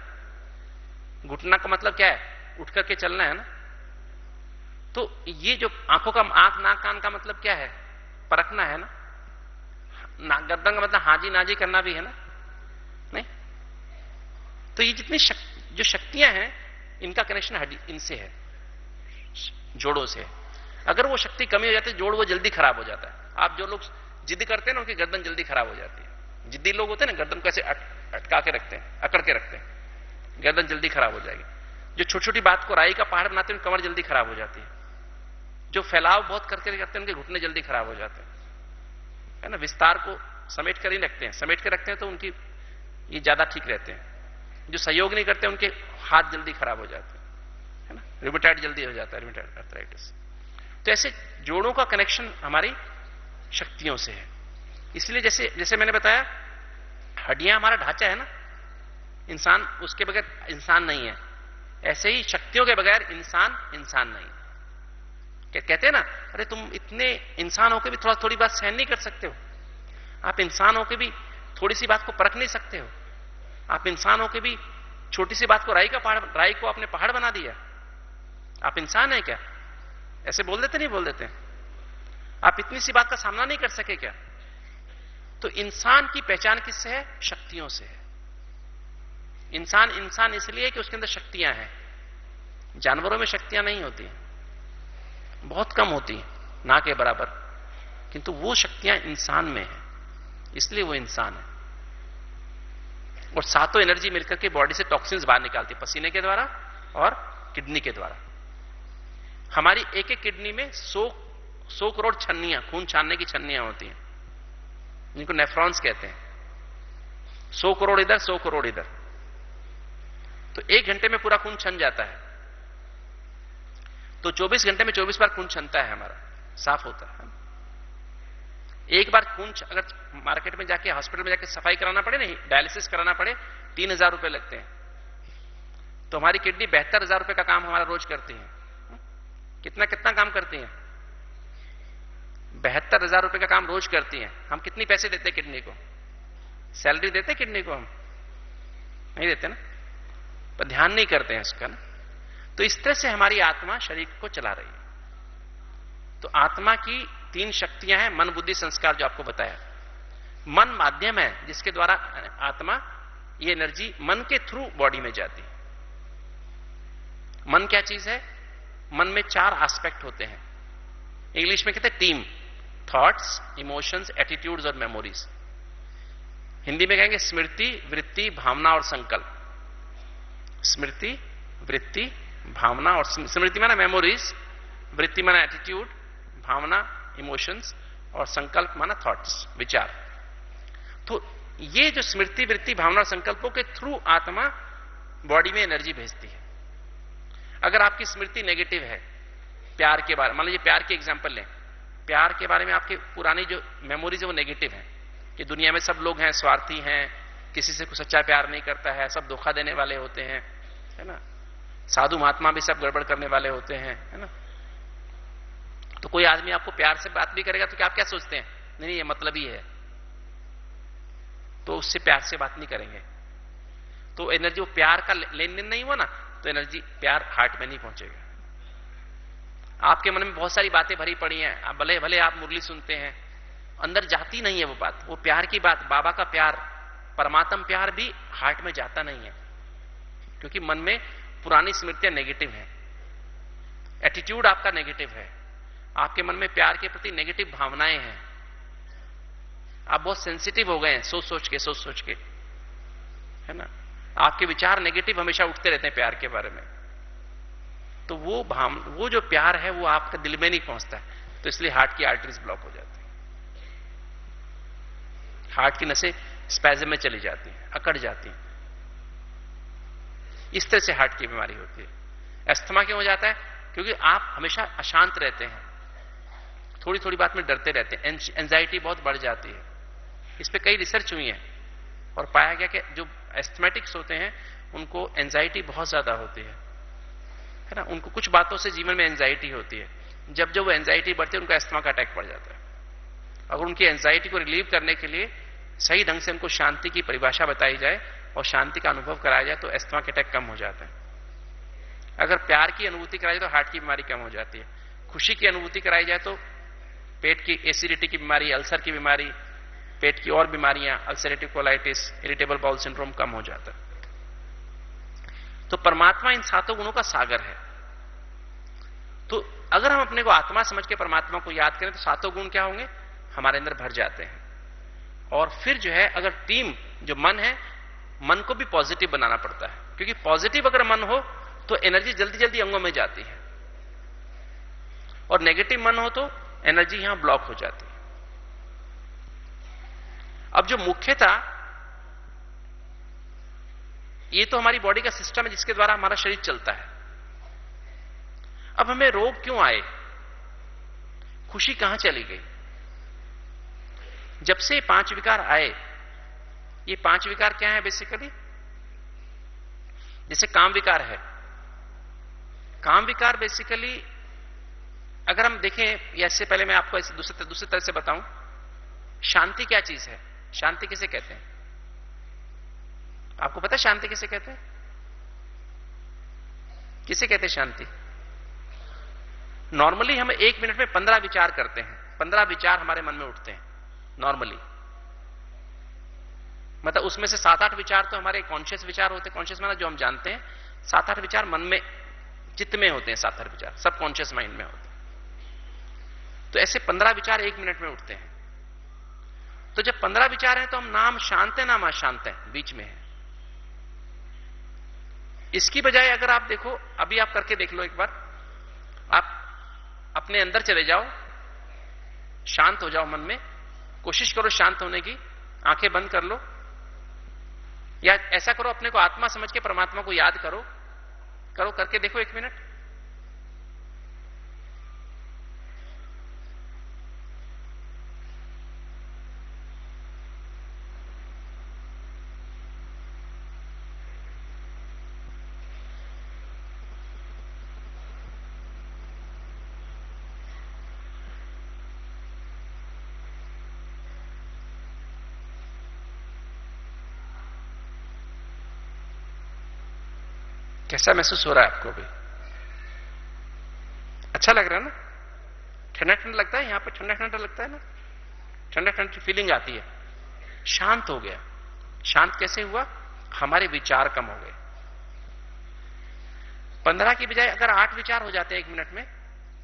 घुटना का मतलब क्या है, उठ करके चलना है ना। तो ये जो आंखों का, आंख नाक कान का मतलब क्या है, परखना है ना। गर्दन का मतलब हाजी नाजी करना भी है ना, नहीं। तो ये जितनी जो शक्तियां हैं, इनका कनेक्शन हड्डी इनसे है, जोड़ों से। अगर वो शक्ति कमी हो जाती है, जोड़ वो जल्दी खराब हो जाता है। आप जो लोग जिद करते हैं ना, उनकी गर्दन जल्दी खराब हो जाती है। जिद्दी लोग होते हैं ना, गर्दन को ऐसे अटका के रखते हैं, अकड़ के रखते हैं, गर्दन जल्दी खराब हो जाएगी। जो छोटी छोटी बात को राई का पहाड़ बनाते हैं, कमर जल्दी खराब हो जाती है। जो फैलाव बहुत करके करते हैं, उनके घुटने जल्दी खराब हो जाते हैं, है ना। विस्तार को समेट कर ही रखते हैं, समेट के रखते हैं तो उनकी ये ज्यादा ठीक रहते हैं। जो सहयोग नहीं करते, उनके हाथ जल्दी खराब हो जाते हैं, है ना। रूमेटॉइड जल्दी हो जाता है, रूमेटॉइड आर्थराइटिस। तो ऐसे जोड़ों का कनेक्शन हमारी शक्तियों से है। इसलिए जैसे जैसे मैंने बताया, हड्डियां हमारा ढांचा है ना, इंसान उसके बगैर इंसान नहीं है। ऐसे ही शक्तियों के बगैर इंसान इंसान नहीं। कहते हैं ना, अरे तुम इतने इंसान होकर भी थोड़ी बात सहन नहीं कर सकते हो, आप इंसान होकर भी थोड़ी सी बात को परख नहीं सकते हो, आप इंसान होकर भी छोटी सी बात को राई को आपने पहाड़ बना दिया। आप इंसान है क्या? ऐसे बोल देते नहीं बोल देते? आप इतनी सी बात का सामना नहीं कर सके क्या? तो इंसान की पहचान किससे है? शक्तियों से है। इंसान इंसान इसलिए कि उसके अंदर शक्तियां हैं। जानवरों में शक्तियां नहीं होती, बहुत कम होती हैं, ना के बराबर, किंतु वो शक्तियां इंसान में है, इसलिए वो इंसान है। और सातों एनर्जी मिलकर के बॉडी से टॉक्सिन्स बाहर निकालती है, पसीने के द्वारा और किडनी के द्वारा। हमारी एक एक किडनी में 100 करोड़ छन्नियां, खून छानने की छन्नियां होती हैं, जिनको नेफ्रॉन्स कहते हैं। 100 करोड़ इधर, 100 करोड़ इधर। तो 1 घंटे में पूरा खून छन जाता है। तो 24 घंटे में 24 बार खून छनता है, हमारा साफ होता है। एक बार खून अगर मार्केट में जाके, हॉस्पिटल में जाके सफाई कराना पड़े, नहीं डायलिसिस कराना पड़े, 3000 रुपए लगते हैं। तो हमारी किडनी 72,000 रुपए का काम हमारा रोज करती है। कितना कितना काम करती है? 72,000 रुपए का काम रोज करती है। हम कितनी पैसे देते हैं किडनी को? सैलरी देते हैं किडनी को? हम नहीं देते ना, पर ध्यान नहीं करते हैं उसका ना। तो इस तरह से हमारी आत्मा शरीर को चला रही है। तो आत्मा की 3 शक्तियां हैं, मन बुद्धि संस्कार, जो आपको बताया। मन माध्यम है जिसके द्वारा आत्मा, ये एनर्जी मन के थ्रू बॉडी में जाती है। मन क्या चीज है? मन में 4 एस्पेक्ट होते हैं। इंग्लिश में कहते हैं टीम, थॉट्स, इमोशंस, एटीट्यूड्स और मेमोरीज। हिंदी में कहेंगे स्मृति, वृत्ति, भावना और संकल्प। स्मृति, वृत्ति, भावना और स्मृति माना मेमोरीज, वृत्ति माना एटीट्यूड, भावना इमोशंस और संकल्प माना थॉट्स, विचार। तो ये जो स्मृति, वृत्ति, भावना और संकल्पों के थ्रू आत्मा बॉडी में एनर्जी भेजती है। अगर आपकी स्मृति नेगेटिव है, प्यार के बारे, मान लीजिए प्यार के एग्जांपल लें, प्यार के बारे में आपकी पुरानी जो मेमोरीज है वो नेगेटिव है, कि दुनिया में सब लोग हैं स्वार्थी हैं, किसी से कुछ सच्चा प्यार नहीं करता है, सब धोखा देने वाले होते हैं, है ना, साधु महात्मा भी सब गड़बड़ करने वाले होते हैं, है ना। तो कोई आदमी आपको प्यार से बात भी करेगा तो क्या आप क्या सोचते हैं? नहीं ये मतलब ही है, तो उससे प्यार से बात नहीं करेंगे। तो एनर्जी, वो प्यार का लेन देन नहीं हुआ ना, तो एनर्जी, प्यार हार्ट में नहीं पहुंचेगा। आपके मन में बहुत सारी बातें भरी पड़ी हैं, भले भले आप मुरली सुनते हैं, अंदर जाती नहीं है वो बात, वो प्यार की बात, बाबा का प्यार, परमात्म प्यार भी हार्ट में जाता नहीं है, क्योंकि मन में पुरानी स्मृतियां नेगेटिव हैं, एटीट्यूड आपका नेगेटिव है, आपके मन में प्यार के प्रति नेगेटिव भावनाएं हैं, आप बहुत सेंसिटिव हो गए हैं सोच सोच के, है ना, आपके विचार नेगेटिव हमेशा उठते रहते हैं प्यार के बारे में। तो वो जो प्यार है वो आपके दिल में नहीं पहुंचता है, तो इसलिए हार्ट की आर्टरीज ब्लॉक हो जाती है, हार्ट की नसें स्पैज़म में चली जाती हैं, अकड़ जाती हैं। इस तरह से हार्ट की बीमारी होती है। अस्थमा क्यों हो जाता है? क्योंकि आप हमेशा अशांत रहते हैं, थोड़ी थोड़ी बात में डरते रहते हैं, एंजाइटी बहुत बढ़ जाती है। इस पे कई रिसर्च हुई है और पाया गया कि जो एस्थमेटिक्स होते हैं उनको एंजाइटी बहुत ज्यादा होती है ना, उनको कुछ बातों से जीवन में एंजाइटी होती है, जब वो एंजाइटी बढ़ती है उनको अस्थमा का अटैक पड़ जाता है। अगर उनकी एंजाइटी को रिलीव करने के लिए सही ढंग से उनको शांति की परिभाषा बताई जाए और शांति का अनुभव कराया जाए तो अस्थमा के अटैक कम हो जाता है। अगर प्यार की अनुभूति कराई जाए तो हार्ट की बीमारी कम हो जाती है, खुशी की अनुभूति कराई जाए तो पेट की एसिडिटी की बीमारी, अल्सर की बीमारी, पेट की और बीमारियां, ulcerative colitis, irritable bowel syndrome कम हो जाता है। तो परमात्मा इन 7 गुणों का सागर है। तो अगर हम अपने को आत्मा समझ के परमात्मा को याद करें तो 7 गुण क्या होंगे? हमारे अंदर भर जाते हैं। और फिर जो है, अगर टीम जो मन है, मन को भी पॉजिटिव बनाना पड़ता है, क्योंकि पॉजिटिव अगर मन हो तो एनर्जी जल्दी जल्दी अंगों में जाती है, और नेगेटिव मन हो तो एनर्जी यहां ब्लॉक हो जाती है। अब जो मुख्यता, ये तो हमारी बॉडी का सिस्टम है जिसके द्वारा हमारा शरीर चलता है। अब हमें रोग क्यों आए? खुशी कहां चली गई? जब से 5 विकार आए, ये 5 विकार क्या है बेसिकली? जैसे काम विकार है, काम विकार बेसिकली अगर हम देखें, या इससे पहले मैं आपको दूसरी तरह से बताऊं, शांति क्या चीज है? शांति किसे कहते हैं? आपको पता है शांति किसे कहते हैं? किसे कहते हैं शांति? नॉर्मली हम 1 मिनट में 15 विचार करते हैं, 15 विचार हमारे मन में उठते हैं नॉर्मली। मतलब उसमें से 7-8 विचार तो हमारे कॉन्शियस विचार होते हैं। कॉन्शियस माना जो हम जानते हैं, 7-8 विचार मन में, चित्त में होते हैं। 7-8 विचार सब कॉन्शियस माइंड में होते हैं। तो ऐसे 15 विचार 1 मिनट में उठते हैं। तो जब 15 विचार हैं तो हम नाम शांत है नाम अशांत है, बीच में है। इसकी बजाय अगर आप देखो, अभी आप करके देख लो एक बार, आप अपने अंदर चले जाओ, शांत हो जाओ मन में, कोशिश करो शांत होने की, आंखें बंद कर लो, या ऐसा करो अपने को आत्मा समझ के परमात्मा को याद करो। करो, करके देखो 1 मिनट। कैसा महसूस हो रहा है आपको? भी अच्छा लग रहा है ना? ठंडा ठंडा लगता है, यहां पे ठंडा ठंडा लगता है ना, ठंडा ठंडा की फीलिंग आती है। शांत हो गया। शांत कैसे हुआ? हमारे विचार कम हो गए। 15 की बजाय अगर 8 विचार हो जाते हैं 1 मिनट में,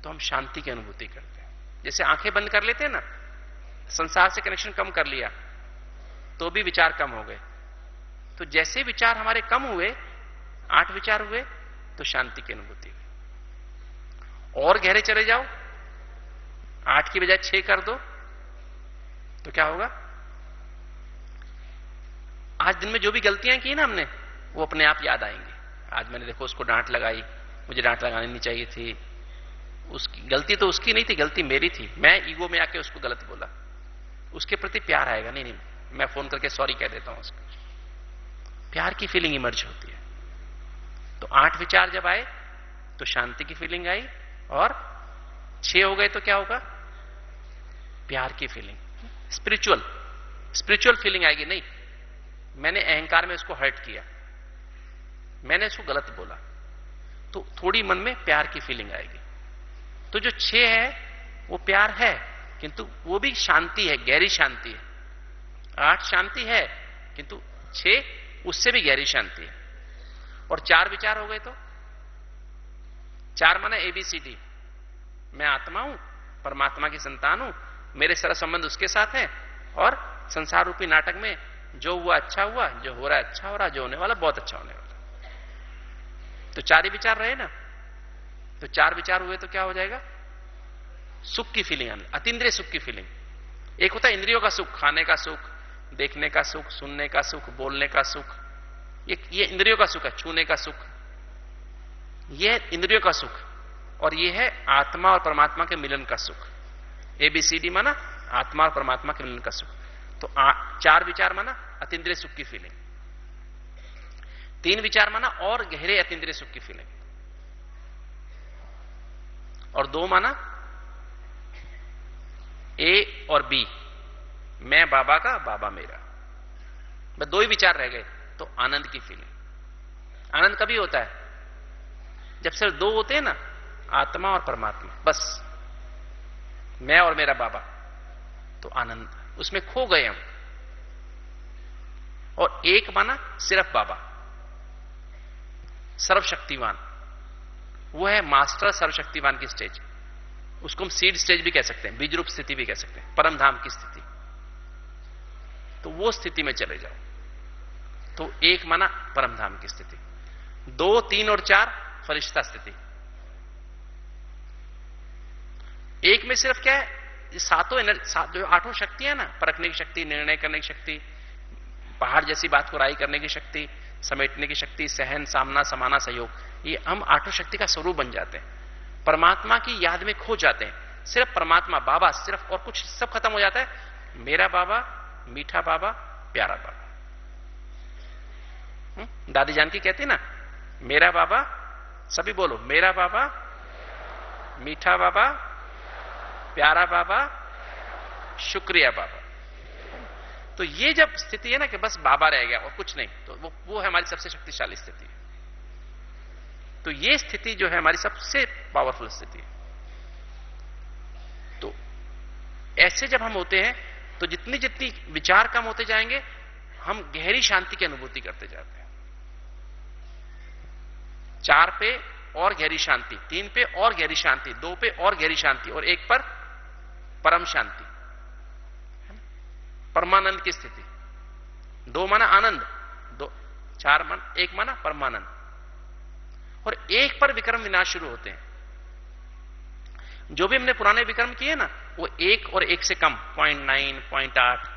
तो हम शांति की अनुभूति करते हैं। जैसे आंखें बंद कर लेते हैं ना, संसार से कनेक्शन कम कर लिया तो भी विचार कम हो गए। तो जैसे विचार हमारे कम हुए, 8 विचार हुए, तो शांति की अनुभूति हुई। और गहरे चले जाओ, 8 की बजाय 6 कर दो, तो क्या होगा? आज दिन में जो भी गलतियां की ना हमने, वो अपने आप याद आएंगी। आज मैंने देखो उसको डांट लगाई, मुझे डांट लगानी नहीं चाहिए थी, उसकी गलती तो उसकी नहीं थी, गलती मेरी थी। मैं ईगो में आके उसको गलत बोला। उसके प्रति प्यार आएगा, नहीं नहीं मैं फोन करके सॉरी कह देता हूं उसको। प्यार की फीलिंग इमर्ज होती है। तो 8 विचार जब आए तो शांति की फीलिंग आई, और 6 हो गए तो क्या होगा? प्यार की फीलिंग, स्पिरिचुअल फीलिंग आएगी। नहीं, मैंने अहंकार में उसको हर्ट किया, मैंने उसको गलत बोला, तो थोड़ी मन में प्यार की फीलिंग आएगी। तो जो 6 है वो प्यार है, किंतु वो भी शांति है, गहरी शांति है। 8 शांति है, किंतु 6 उससे भी गहरी शांति है। और 4 विचार हो गए तो 4 माना ABCD, मैं आत्मा हूं, परमात्मा की संतान हूं, मेरे सारा संबंध उसके साथ है, और संसार रूपी नाटक में जो हुआ अच्छा हुआ, जो हो रहा है अच्छा हो रहा, जो होने वाला बहुत अच्छा होने वाला। तो 4 ही विचार रहे ना। तो 4 विचार हुए तो क्या हो जाएगा? सुख की फीलिंग आने, अतीन्द्रिय सुख की फीलिंग। एक होता है इंद्रियों का सुख, खाने का सुख, देखने का सुख, सुनने का सुख, बोलने का सुख, ये इंद्रियों का सुख है। छूने का सुख, ये इंद्रियों का सुख। और ये है आत्मा और परमात्मा के मिलन का सुख। ABCD माना आत्मा और परमात्मा के मिलन का सुख। तो 4 विचार माना अतीन्द्रिय सुख की फीलिंग, 3 विचार माना और गहरे अतीन्द्रिय सुख की फीलिंग, और 2 माना A और B, मैं बाबा का, बाबा मेरा। बस 2 ही विचार रह गए, तो आनंद की फीलिंग। आनंद कभी होता है? जब सिर्फ 2 होते हैं ना, आत्मा और परमात्मा, बस मैं और मेरा बाबा, तो आनंद, उसमें खो गए हम। और 1 माना सिर्फ बाबा, सर्वशक्तिवान, वो है मास्टर सर्वशक्तिवान की स्टेज। उसको हम सीड स्टेज भी कह सकते हैं, बीज रूप स्थिति भी कह सकते हैं, परम धाम की स्थिति। तो वो स्थिति में चले जाओ। तो 1 माना परम धाम की स्थिति, 2, 3 और 4 फरिश्ता स्थिति। 1 में सिर्फ क्या है? ये जो 8 शक्तियां ना, परखने की शक्ति, निर्णय करने की शक्ति, पहाड़ जैसी बात को राई करने की शक्ति, समेटने की शक्ति, सहन, सामना, समाना, सहयोग, ये हम 8 शक्ति का स्वरूप बन जाते हैं। परमात्मा की याद में खो जाते हैं। सिर्फ परमात्मा, बाबा, सिर्फ, और कुछ सब खत्म हो जाता है। मेरा बाबा, मीठा बाबा, प्यारा बाबा। दादी जानकी कहती ना, मेरा बाबा, सभी बोलो, मेरा बाबा, मीठा बाबा, प्यारा बाबा, शुक्रिया बाबा। तो ये जब स्थिति है ना कि बस बाबा रह गया और कुछ नहीं, तो वो है हमारी सबसे शक्तिशाली स्थिति। तो ये स्थिति जो है हमारी सबसे पावरफुल स्थिति है। तो ऐसे जब हम होते हैं तो जितनी जितनी विचार कम होते जाएंगे, हम गहरी शांति की अनुभूति करते जाते हैं। 4 पे और गहरी शांति, 3 पे और गहरी शांति, 2 पे और गहरी शांति, और 1 पर परम शांति, परमानंद की स्थिति। 2 माना आनंद, 4 मान 1 माना परमानंद, और 1 पर विक्रम विनाश शुरू होते हैं। जो भी हमने पुराने विक्रम किए ना, वो 1 और 1 से कम, 0.9, 0.8,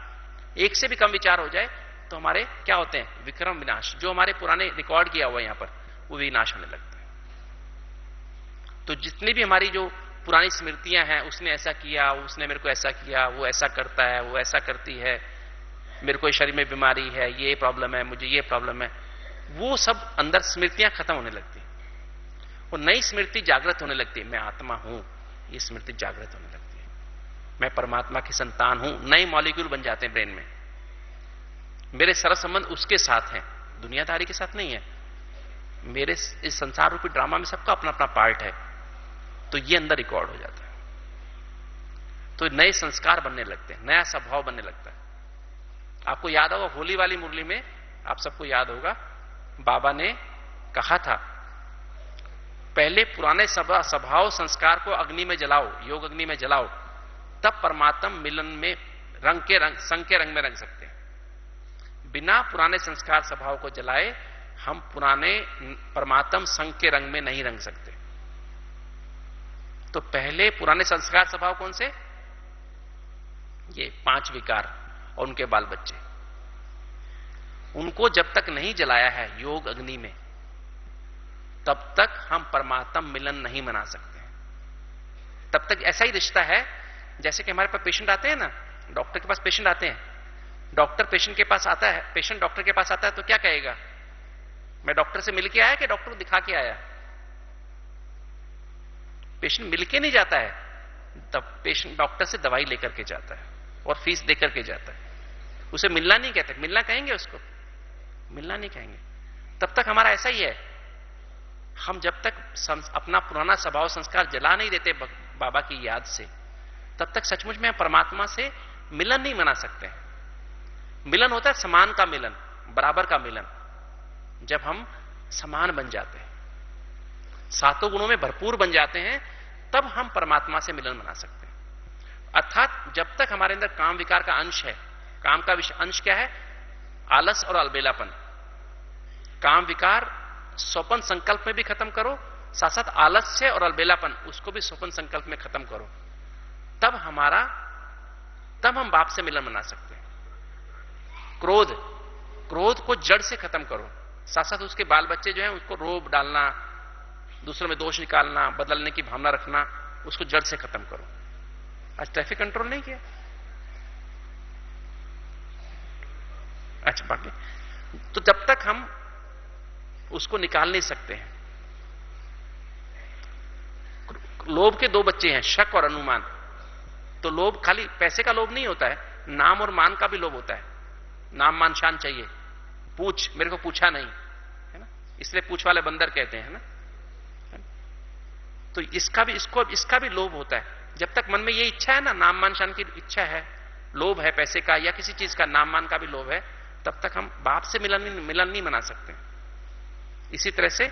1 से भी कम विचार हो जाए तो हमारे क्या होते हैं? विक्रम विनाश। जो हमारे पुराने रिकॉर्ड किया हुआ यहां पर, वो विनाश होने लगता है। तो जितनी भी हमारी जो पुरानी स्मृतियां हैं, उसने ऐसा किया, उसने मेरे को ऐसा किया, वो ऐसा करता है, वो ऐसा करती है, मेरे को शरीर में बीमारी है, ये प्रॉब्लम है, मुझे ये प्रॉब्लम है, वो सब अंदर स्मृतियां खत्म होने लगती हैं और नई स्मृति जागृत होने लगती है। मैं आत्मा हूं, ये स्मृति जागृत होने लगती है। मैं परमात्मा की संतान हूं। नए मॉलिक्यूल बन जाते हैं ब्रेन में। मेरे सारा संबंध उसके साथ है, दुनियादारी के साथ नहीं है। मेरे इस संसार रूपी ड्रामा में सबका अपना अपना पार्ट है। तो ये अंदर रिकॉर्ड हो जाता है। तो नए संस्कार बनने लगते हैं, नया स्वभाव बनने लगता है। आपको याद होगा होली वाली मुरली में, आप सबको याद होगा, बाबा ने कहा था पहले पुराने स्वभाव संस्कार को अग्नि में जलाओ, योग अग्नि में जलाओ, तब परमात्मा मिलन में संग के रंग में रंग सकते हैं। बिना पुराने संस्कार स्वभाव को जलाए हम पुराने परमात्मा संग के रंग में नहीं रंग सकते। तो पहले पुराने संस्कार स्वभाव कौन से? ये 5 विकार और उनके बाल बच्चे। उनको जब तक नहीं जलाया है योग अग्नि में, तब तक हम परमात्मा मिलन नहीं मना सकते हैं। तब तक ऐसा ही रिश्ता है जैसे कि हमारे पास पेशेंट आते हैं ना, डॉक्टर के पास पेशेंट आते हैं, डॉक्टर पेशेंट के पास आता है, पेशेंट डॉक्टर के पास आता है तो क्या कहेगा? मैं डॉक्टर से मिलके आया कि डॉक्टर को दिखा के आया? पेशेंट मिलके नहीं जाता है, तब पेशेंट डॉक्टर से दवाई लेकर के जाता है और फीस देकर के जाता है। उसे मिलना नहीं कहते। मिलना कहेंगे उसको? मिलना नहीं कहेंगे। तब तक हमारा ऐसा ही है। हम जब तक अपना पुराना स्वभाव संस्कार जला नहीं देते बाबा की याद से, तब तक सचमुच में परमात्मा से मिलन नहीं मना सकते। मिलन होता है समान का मिलन, बराबर का मिलन। जब हम समान बन जाते हैं, 7 गुणों में भरपूर बन जाते हैं, तब हम परमात्मा से मिलन मना सकते हैं। अर्थात जब तक हमारे अंदर काम विकार का अंश है, काम का अंश क्या है? आलस और अलबेलापन। काम विकार स्वपन संकल्प में भी खत्म करो, साथ साथ आलस्य और अलबेलापन उसको भी स्वपन संकल्प में खत्म करो, तब हम बाप से मिलन मना सकते हैं। क्रोध को जड़ से खत्म करो, साथ साथ उसके बाल बच्चे जो हैं उसको रोब डालना, दूसरों में दोष निकालना, बदलने की भावना रखना, उसको जड़ से खत्म करो। आज ट्रैफिक कंट्रोल नहीं किया। अच्छा, बाकी तो जब तक हम उसको निकाल नहीं सकते हैं। लोभ के 2 बच्चे हैं, शक और अनुमान। तो लोभ खाली पैसे का लोभ नहीं होता है, नाम और मान का भी लोभ होता है। नाम मान शान चाहिए, पूछ, मेरे को पूछा नहीं, है ना, इसलिए पूछ वाले बंदर कहते हैं ना। तो इसका भी लोभ होता है। जब तक मन में ये इच्छा है ना, नाम मान शान की इच्छा है, लोभ है पैसे का या किसी चीज का, नाम मान का भी लोभ है, तब तक हम बाप से मिलन नहीं मना सकते। इसी तरह से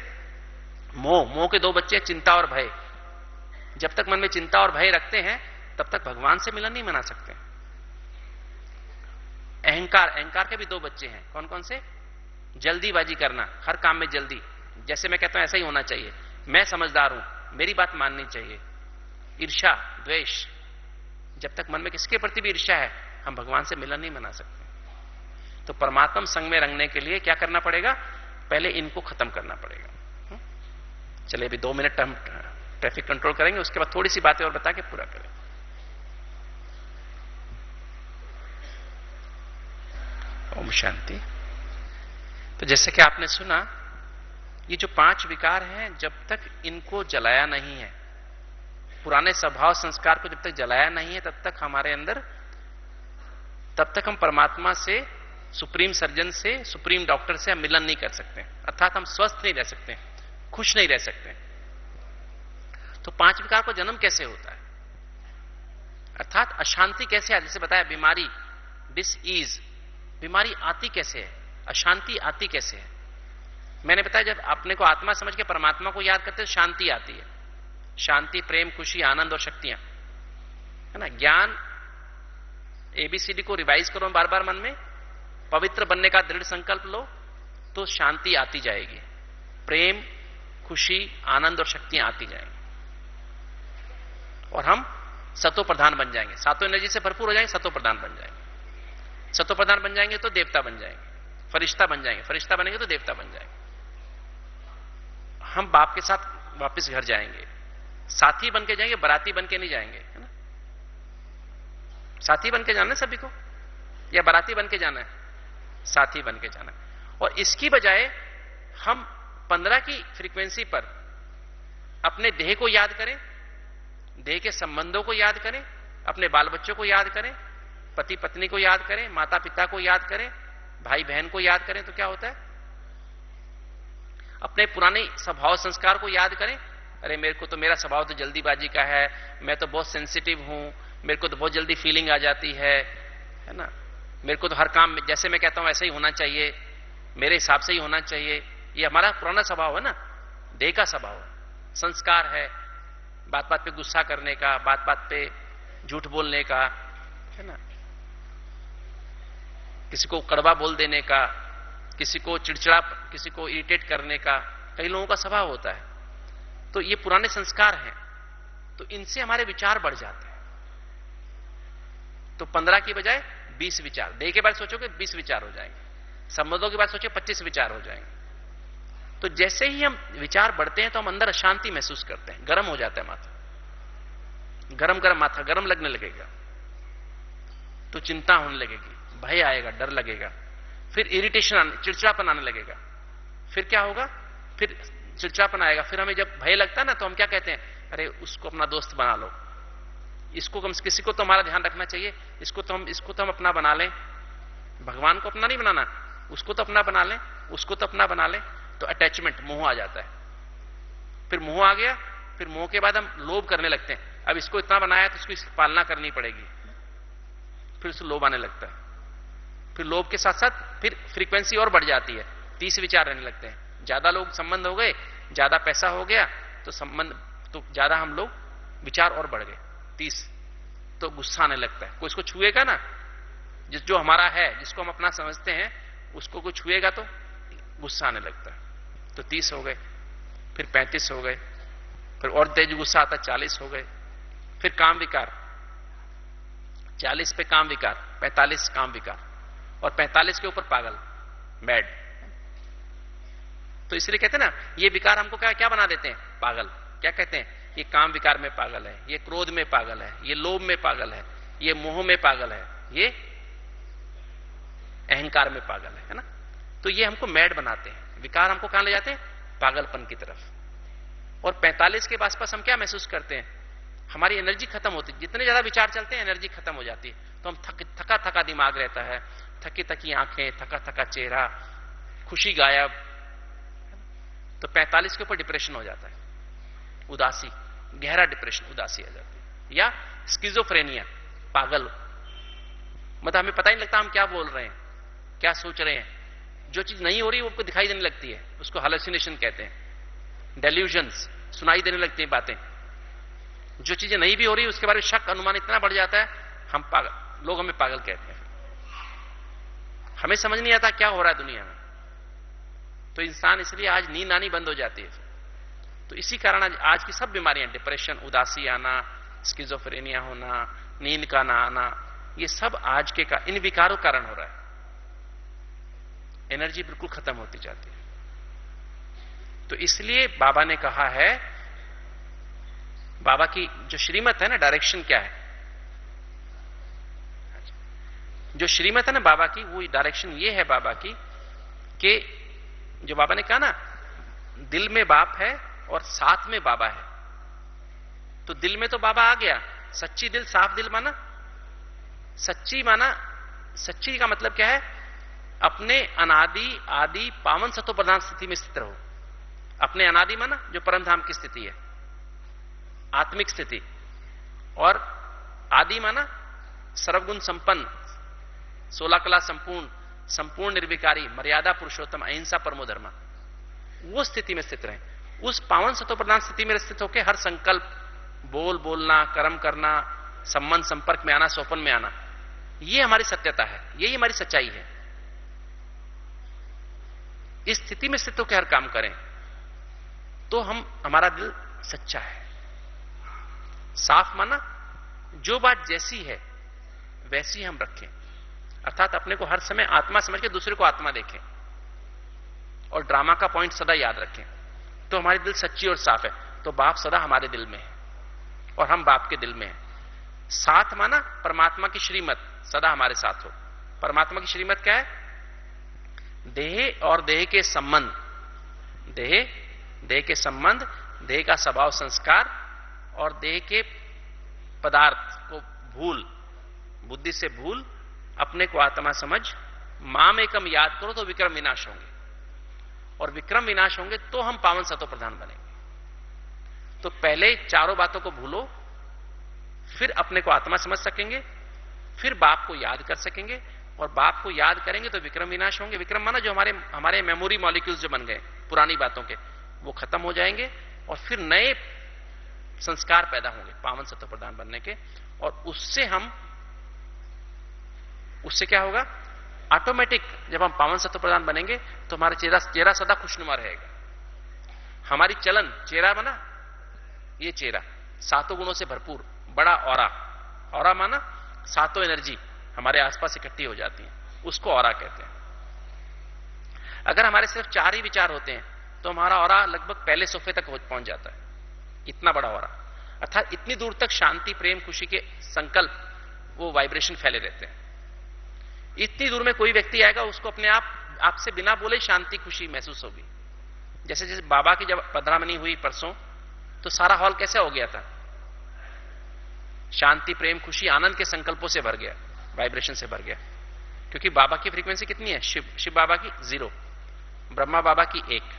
मोह के 2 बच्चे, चिंता और भय। जब तक मन में चिंता और भय रखते हैं, तब तक भगवान से मिलन नहीं मना सकते। अहंकार के भी 2 बच्चे हैं। कौन कौन से? जल्दीबाजी करना, हर काम में जल्दी, जैसे मैं कहता हूं ऐसा ही होना चाहिए, मैं समझदार हूं, मेरी बात माननी चाहिए। ईर्ष्या, द्वेष। जब तक मन में किसके प्रति भी ईर्ष्या है, हम भगवान से मिलन नहीं मना सकते। तो परमात्मा संग में रंगने के लिए क्या करना पड़ेगा? पहले इनको खत्म करना पड़ेगा। चलिए अभी 2 मिनट हम ट्रैफिक कंट्रोल करेंगे, उसके बाद थोड़ी सी बातें और बता के पूरा करें। ओम शांति। तो जैसे कि आपने सुना, ये जो 5 विकार हैं, जब तक इनको जलाया नहीं है, पुराने स्वभाव संस्कार को जब तक जलाया नहीं है, तब तक हम परमात्मा से, सुप्रीम सर्जन से, सुप्रीम डॉक्टर से हम मिलन नहीं कर सकते। अर्थात हम स्वस्थ नहीं रह सकते। खुश नहीं रह सकते। तो 5 विकार को जन्म कैसे होता है, अर्थात अशांति कैसे आती, जैसे बताया बीमारी, डिसईज, बीमारी आती कैसे है, अशांति आती कैसे है। मैंने बताया जब अपने को आत्मा समझ के परमात्मा को याद करते हैं शांति आती है, शांति, प्रेम, खुशी, आनंद और शक्तियां, है ना। ज्ञान, एबीसीडी को रिवाइज करो बार बार मन में, पवित्र बनने का दृढ़ संकल्प लो, तो शांति आती जाएगी, प्रेम, खुशी, आनंद और शक्तियां आती जाएंगी, और हम सतो प्रधान बन जाएंगे, सातों एनर्जी से भरपूर हो जाएंगे, सतो प्रधान बन जाएंगे। सतो प्रधान बन जाएंगे तो देवता बन जाएंगे, फरिश्ता बन जाएंगे, फरिश्ता बनेंगे तो देवता बन जाएंगे। हम बाप के साथ वापस घर जाएंगे, साथी बन के जाएंगे, बराती बन के नहीं जाएंगे, है ना। साथी बन के जाना है सभी को, या बराती बन के जाना है, साथी बन के जाना है। और इसकी बजाय हम 15 की फ्रीक्वेंसी पर अपने देह को याद करें, देह के संबंधों को याद करें, अपने बाल बच्चों को याद करें, पति पत्नी को याद करें, माता पिता को याद करें, भाई बहन को याद करें, तो क्या होता है, अपने पुराने स्वभाव संस्कार को याद करें। अरे मेरे को तो, मेरा स्वभाव तो जल्दीबाजी का है, मैं तो बहुत सेंसिटिव हूं, मेरे को तो बहुत जल्दी फीलिंग आ जाती है ना, मेरे को तो हर काम जैसे मैं कहता हूं ऐसे ही होना चाहिए, मेरे हिसाब से ही होना चाहिए। ये हमारा पुराना स्वभाव है ना, देह का स्वभाव, संस्कार है, बात बात पे गुस्सा करने का, बात बात पे झूठ बोलने का, है ना, किसी को कड़वा बोल देने का, किसी को चिड़चिड़ा, किसी को इरिटेट करने का, कई लोगों का स्वभाव होता है। तो ये पुराने संस्कार हैं, तो इनसे हमारे विचार बढ़ जाते हैं। तो 15 की बजाय 20 विचार, देह के बारे सोचोगे 20 विचार हो जाएंगे, संबंधों के बारे सोचोगे 25 विचार हो जाएंगे। तो जैसे ही हम विचार बढ़ते हैं तो हम अंदर अशांति महसूस करते हैं, गर्म हो जाता है माथा, गरम गरम माथा गरम लगने लगेगा, तो चिंता होने लगेगी, भय आएगा, डर लगेगा, फिर इरिटेशन, चिड़चिड़ापन आने लगेगा। फिर क्या होगा, फिर चिड़चिड़ापन आएगा, फिर हमें जब भय लगता है ना तो हम क्या कहते हैं, अरे उसको अपना दोस्त बना लो, इसको किसी को तो हमारा ध्यान रखना चाहिए, इसको तो हम अपना बना लें, भगवान को अपना नहीं बनाना, उसको तो अपना बना लें, उसको तो अपना बना लें। तो अटैचमेंट, मोह आ जाता है। फिर मोह आ गया, फिर मोह के बाद हम लोभ करने लगते हैं, अब इसको इतना बनाया तो इसको पालना करनी पड़ेगी, फिर उसको लोभ आने लगता है। फिर लोभ के साथ साथ फिर फ्रीक्वेंसी और बढ़ जाती है, 30 विचार रहने लगते हैं। ज्यादा लोग संबंध हो गए, ज्यादा पैसा हो गया, तो संबंध, तो ज्यादा हम लोग विचार और बढ़ गए, 30। तो गुस्सा आने लगता है, कोई इसको छुएगा ना, जो हमारा है, जिसको हम अपना समझते हैं, उसको कोई छुएगा तो गुस्सा आने लगता है। तो 30 हो गए, फिर 35 हो गए, फिर और तेज गुस्सा आता, 40 हो गए, फिर काम विकार, 40 पे काम विकार, 45 काम विकार, और 45 के ऊपर पागल, मैड। तो इसलिए कहते हैं ना, ये विकार हमको क्या बना देते हैं, पागल। क्या कहते हैं, ये काम विकार में पागल है, ये क्रोध में पागल है, ये लोभ में पागल है, ये मोह में पागल है, ये अहंकार में पागल है ना। तो ये हमको मैड बनाते हैं, विकार हमको कहां ले जाते हैं, पागलपन की तरफ। और 45 के आसपास हम क्या महसूस करते हैं, हमारी एनर्जी खत्म होती है, जितने ज्यादा विचार चलते हैं एनर्जी खत्म हो जाती है, तो हम थका थका दिमाग रहता है, थकी थकी आंखें, थका थका चेहरा, खुशी गायब। तो 45 के ऊपर डिप्रेशन हो जाता है, उदासी, गहरा डिप्रेशन, उदासी आ जाती है, या स्किज़ोफ्रेनिया, पागल, मतलब हमें पता ही नहीं लगता हम क्या बोल रहे हैं, क्या सोच रहे हैं, जो चीज नहीं हो रही वो आपको दिखाई देने लगती है, उसको हैलुसिनेशन कहते हैं, डेल्यूजन्स, सुनाई देने लगती है बातें, जो चीजें नहीं भी हो रही उसके बारे में शक, अनुमान इतना बढ़ जाता है, हम पागल, लोग हमें पागल कहते हैं। हमें समझ नहीं आता क्या हो रहा है दुनिया में। तो इंसान, इसलिए आज नींद आनी बंद हो जाती है। तो इसी कारण आज की सब बीमारियां, डिप्रेशन, उदासी आना, स्किज़ोफ्रेनिया होना, नींद का ना आना, ये सब आज के इन विकारों कारण हो रहा है। एनर्जी बिल्कुल खत्म होती जाती है। तो इसलिए बाबा ने कहा है, बाबा की जो श्रीमत है ना, डायरेक्शन क्या है, जो श्रीमत है ना बाबा की, वो डायरेक्शन ये है बाबा की, कि जो बाबा ने कहा ना, दिल में बाप है और साथ में बाबा है। तो दिल में तो बाबा आ गया, सच्ची दिल, साफ दिल माना, सच्ची माना, सच्ची का मतलब क्या है, अपने अनादि आदि पावन सतो प्रधान स्थिति में स्थित रहो। अपने अनादि माना जो परम धाम की स्थिति है, आत्मिक स्थिति, और आदि माना सर्वगुण संपन्न, 16 कला संपूर्ण, संपूर्ण निर्विकारी, मर्यादा पुरुषोत्तम, अहिंसा परमो धर्म, वो स्थिति में स्थित रहे। उस पावन सतो प्रधान स्थिति में स्थित होकर हर संकल्प, बोलना, कर्म करना, संबंध संपर्क में आना, सोपन में आना, ये हमारी सत्यता है, यही हमारी सच्चाई है। इस स्थिति में स्थित होकर हर काम करें तो हमारा दिल सच्चा है। साफ माना जो बात जैसी है वैसी हम रखें, अर्थात अपने को हर समय आत्मा समझ के दूसरे को आत्मा देखें और ड्रामा का पॉइंट सदा याद रखें, तो हमारी दिल सच्ची और साफ है। तो बाप सदा हमारे दिल में है और हम बाप के दिल में हैं। साथ माना परमात्मा की श्रीमत सदा हमारे साथ हो। परमात्मा की श्रीमत क्या है? देह और देह के संबंध, देह के संबंध, देह का स्वभाव संस्कार और देह के पदार्थ को भूल, बुद्धि से भूल, अपने को आत्मा समझ, माम एकम याद करो तो विक्रम विनाश होंगे, और विक्रम विनाश होंगे तो हम पावन सतो प्रधान बनेंगे। तो पहले चारों बातों को भूलो, फिर अपने को आत्मा समझ सकेंगे, फिर बाप को याद कर सकेंगे, और बाप को याद करेंगे तो विक्रम विनाश होंगे। विक्रम माना जो हमारे मेमोरी मॉलिक्यूल्स जो बन गए पुरानी बातों के, वो खत्म हो जाएंगे और फिर नए संस्कार पैदा होंगे पावन सत्व प्रधान बनने के। और उससे क्या होगा? ऑटोमेटिक जब हम पावन सत्व प्रधान बनेंगे तो हमारा चेहरा सदा खुशनुमा रहेगा। हमारी चलन, चेहरा माना ये चेहरा सातों गुणों से भरपूर, बड़ा ऑरा माना सातों एनर्जी हमारे आसपास इकट्ठी हो जाती है, उसको ऑरा कहते हैं। अगर हमारे सिर्फ 4 ही विचार होते हैं तो हमारा ऑरा लगभग पहले सोफे तक पहुंच जाता है, इतना बड़ा ऑरा। अर्थात इतनी दूर तक शांति, प्रेम, खुशी के संकल्प, वो वाइब्रेशन फैले रहते हैं। इतनी दूर में कोई व्यक्ति आएगा, उसको अपने आपसे बिना बोले शांति, खुशी महसूस होगी। जैसे बाबा की जब पधरामनी हुई परसों, तो सारा हॉल कैसे हो गया था? शांति, प्रेम, खुशी, आनंद के संकल्पों से भर गया, वाइब्रेशन से भर गया। क्योंकि बाबा की फ्रीक्वेंसी कितनी है? शिव बाबा की 0, ब्रह्मा बाबा की 1।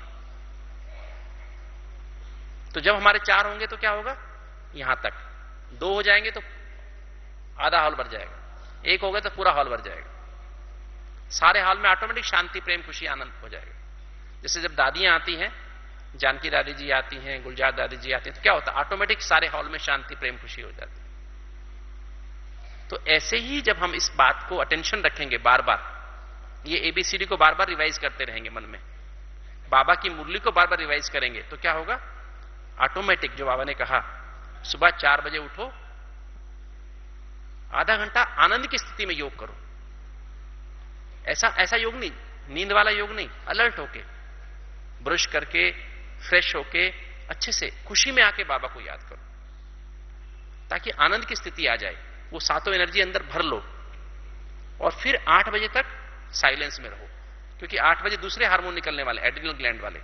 तो जब हमारे 4 होंगे तो क्या होगा? यहां तक 2 हो जाएंगे तो आधा हॉल भर जाएगा, 1 हो गया तो पूरा हॉल भर जाएगा। सारे हॉल में ऑटोमेटिक शांति, प्रेम, खुशी, आनंद हो जाएगा। जैसे जब दादियां आती हैं, जानकी दादी जी आती हैं, गुलजार दादी जी आती हैं, तो क्या होता है? ऑटोमेटिक सारे हॉल में शांति, प्रेम, खुशी हो जाती है। तो ऐसे ही जब हम इस बात को अटेंशन रखेंगे, बार बार ये ABCD को बार बार रिवाइज करते रहेंगे मन में, बाबा की मुरली को बार बार रिवाइज करेंगे, तो क्या होगा? ऑटोमेटिक जो बाबा ने कहा, सुबह 4 बजे उठो, आधा घंटा आनंद की स्थिति में योग करो। ऐसा योग नहीं, नींद वाला योग नहीं, अलर्ट होके, ब्रश करके, फ्रेश होके, अच्छे से खुशी में आके बाबा को याद करो, ताकि आनंद की स्थिति आ जाए, वो सातों एनर्जी अंदर भर लो। और फिर 8 बजे तक साइलेंस में रहो, क्योंकि 8 बजे दूसरे हार्मोन निकलने वाले, एड्रिनल ग्लैंड वाले।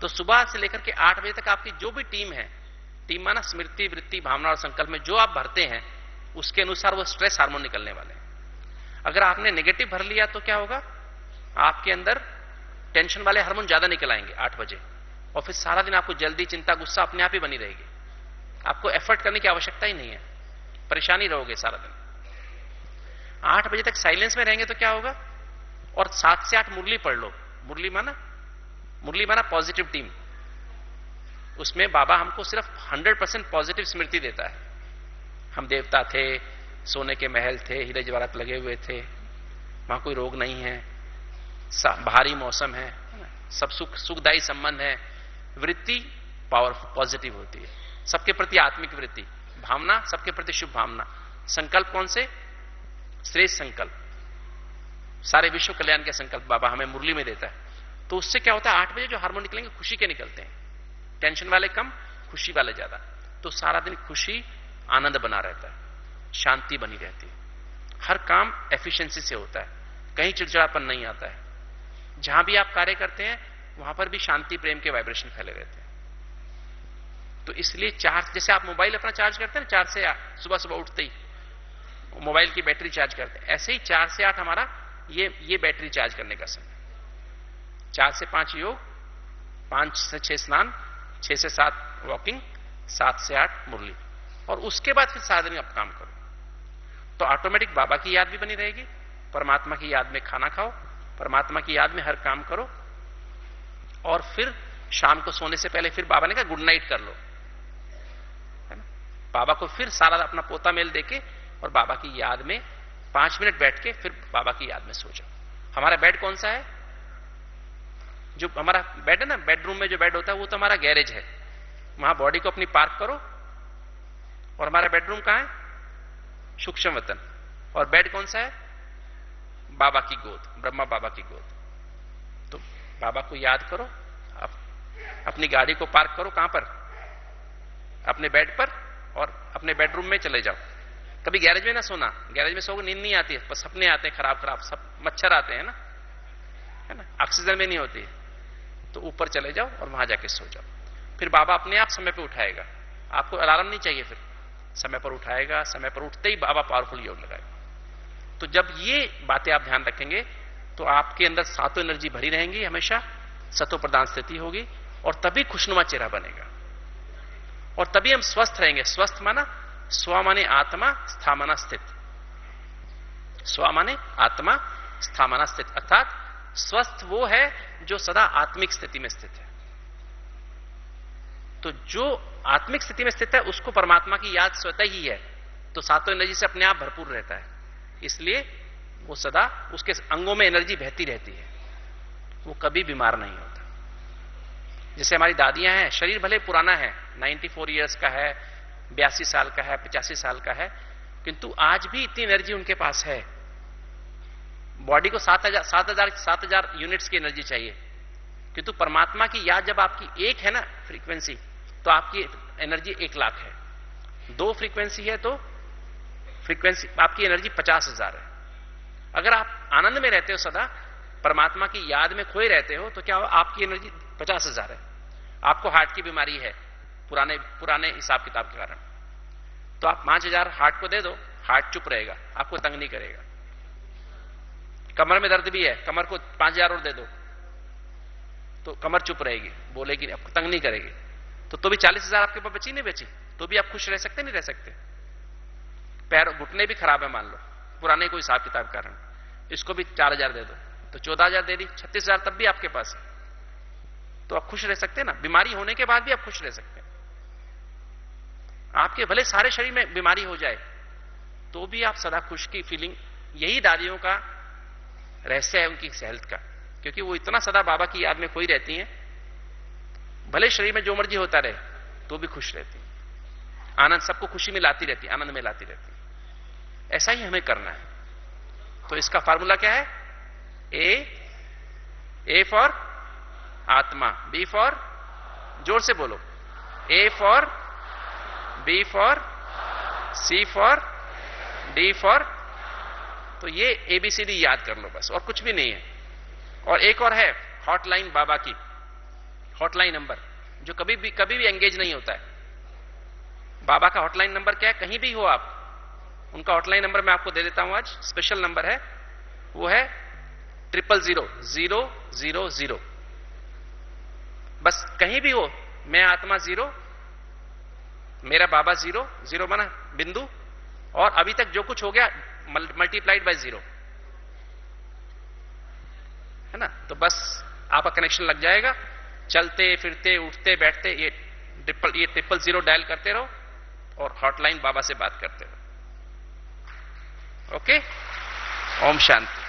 तो सुबह से लेकर के 8 बजे तक आपकी जो भी टीम है, टीम माना स्मृति, वृत्ति, भावना और संकल्प में जो आप भरते हैं, उसके अनुसार वो स्ट्रेस हार्मोन निकलने वाले हैं। अगर आपने नेगेटिव भर लिया तो क्या होगा? आपके अंदर टेंशन वाले हार्मोन ज्यादा निकल आएंगे 8 बजे, और फिर सारा दिन आपको जल्दी, चिंता, गुस्सा अपने आप ही बनी रहेगी। आपको एफर्ट करने की आवश्यकता ही नहीं है, परेशानी रहोगे सारा दिन। 8 बजे तक साइलेंस में रहेंगे तो क्या होगा? और 7 से 8 मुरली पढ़ लो। मुरली माना पॉजिटिव टीम। उसमें बाबा हमको सिर्फ 100% पॉजिटिव स्मृति देता है। हम देवता थे, सोने के महल थे, हीरे जवाहरात लगे हुए थे, वहां कोई रोग नहीं है, भारी मौसम है, सब सुखदायी संबंध है। वृत्ति पावरफुल, पॉजिटिव होती है, सबके प्रति आत्मिक वृत्ति। भावना सबके प्रति शुभ भावना। संकल्प कौन से? श्रेष्ठ संकल्प, सारे विश्व कल्याण के संकल्प बाबा हमें मुरली में देता है। तो उससे क्या होता है? 8 बजे जो हार्मोन निकलेंगे खुशी के निकलते हैं, टेंशन वाले कम, खुशी वाले ज्यादा। तो सारा दिन खुशी, आनंद बना रहता है, शांति बनी रहती है, हर काम एफिशिएंसी से होता है, कहीं चिड़चिड़ापन नहीं आता है। जहां भी आप कार्य करते हैं वहां पर भी शांति, प्रेम के वाइब्रेशन फैले रहते हैं। तो इसलिए चार्ज, जैसे आप मोबाइल अपना चार्ज करते हैं ना, 4 से 8 सुबह उठते ही मोबाइल की बैटरी चार्ज करते हैं, ऐसे ही 4 से 8 हमारा ये बैटरी चार्ज करने का समय। 4 से 5 योग, 5 से 6 स्नान, 6 से 7 वॉकिंग, 7 से 8 मुरली, और उसके बाद फिर 7 दिन आप काम करो, तो ऑटोमेटिक बाबा की याद भी बनी रहेगी, परमात्मा की याद में खाना खाओ, परमात्मा की याद में हर काम करो, और फिर शाम को सोने से पहले फिर बाबा ने कहा गुड नाइट कर लो, है ना। बाबा को फिर सारा अपना पोता मेल देके और बाबा की याद में 5 मिनट बैठ के फिर बाबा की याद में सो जाओ। हमारा बेड कौन सा है? जो हमारा बेड है ना, बेडरूम में जो बेड होता है वो तो हमारा गैरेज है, वहां बॉडी को अपनी पार्क करो, और हमारा बेडरूम कहां है? सूक्ष्म वतन। और बेड कौन सा है? बाबा की गोद, ब्रह्मा बाबा की गोद। तो बाबा को याद करो, अपनी गाड़ी को पार्क करो, कहां पर? अपने बेड पर, और अपने बेडरूम में चले जाओ। कभी गैरेज में ना सोना, गैरेज में सोओगे नींद नहीं आती है, बस सपने आते हैं खराब खराब, सब मच्छर आते हैं ना, है ना, ऑक्सीजन में नहीं होती है। तो ऊपर चले जाओ और वहां जाके सो जाओ, फिर बाबा अपने आप समय पे उठाएगा, आपको अलार्म नहीं चाहिए, फिर समय पर उठाएगा, समय पर उठते ही बाबा पावरफुल योग लगाएगा। तो जब ये बातें आप ध्यान रखेंगे तो आपके अंदर सातों एनर्जी भरी रहेंगी, हमेशा सतो प्रधान स्थिति होगी, और तभी खुशनुमा चेहरा बनेगा, और तभी हम स्वस्थ रहेंगे। स्वस्थ माना स्व माने आत्मा, स्था माना स्थित, स्व माने आत्मा, स्था माना स्थित, अर्थात स्वस्थ वो है जो सदा आत्मिक स्थिति में स्थित है। तो जो आत्मिक स्थिति में स्थित है उसको परमात्मा की याद स्वतः ही है, तो सातों एनर्जी से अपने आप भरपूर रहता है, इसलिए वो सदा उसके अंगों में एनर्जी बहती रहती है, वो कभी बीमार नहीं होता। जैसे हमारी दादियां हैं, शरीर भले पुराना है, 94 इयर्स का है, 82 साल का है, 85 साल का है, किंतु आज भी इतनी एनर्जी उनके पास है। बॉडी को 7,000 यूनिट्स की एनर्जी चाहिए, किंतु परमात्मा की याद जब आपकी एक है ना फ्रीक्वेंसी, तो आपकी एनर्जी 1 लाख है। 2 फ्रीक्वेंसी है तो फ्रीक्वेंसी आपकी एनर्जी 50,000 है। अगर आप आनंद में रहते हो, सदा परमात्मा की याद में खोए रहते हो, तो क्या हो, आपकी एनर्जी 50,000 है। आपको हार्ट की बीमारी है पुराने हिसाब किताब के कारण, तो आप 5,000 हार्ट को दे दो, हार्ट चुप रहेगा, आपको तंग नहीं करेगा। कमर में दर्द भी है, कमर को 5,000 और दे दो, तो कमर चुप रहेगी, बोलेगी, आपको तंग नहीं करेगी। तो भी 40,000 आपके पास बची नहीं बची, तो भी आप खुश रह सकते नहीं रह सकते। पैर घुटने भी खराब है मान लो, पुराने कोई हिसाब किताब कारण, इसको भी 4,000 दे दो, तो 14,000 दे दी, 36,000 तब भी आपके पास है, तो आप खुश रह सकते हैं ना। बीमारी होने के बाद भी आप खुश रह सकते हैं। आपके भले सारे शरीर में बीमारी हो जाए तो भी आप सदा खुश की फीलिंग, यही दादियों का रहस्य है उनकी हेल्थ का, क्योंकि वो इतना सदा बाबा की याद में खोई रहती हैं, भले शरीर में जो मर्जी होता रहे तो भी खुश रहती हैं। आनंद सबको खुशी में लाती रहती, आनंद में लाती रहती। ऐसा ही हमें करना है। तो इसका फार्मूला क्या है? ए फॉर आत्मा, बी फॉर, जोर से बोलो, A for, B for, C for, D for. तो ये एबीसीडी याद कर लो बस, और कुछ भी नहीं है। और एक और है हॉटलाइन बाबा की, हॉटलाइन नंबर जो कभी भी एंगेज नहीं होता है। बाबा का हॉटलाइन नंबर क्या है? कहीं भी हो आप, उनका हॉटलाइन नंबर मैं आपको दे देता हूं आज, स्पेशल नंबर है, वो है 0000000। बस कहीं भी हो, मैं आत्मा 0, मेरा बाबा 0, 0 माना बिंदु, और अभी तक जो कुछ हो गया मल्टीप्लाइड बाय 0, है ना। तो बस आपका कनेक्शन लग जाएगा। चलते फिरते उठते बैठते ये 000 डायल करते रहो और हॉटलाइन बाबा से बात करते रहो। ओके, ओम शांति।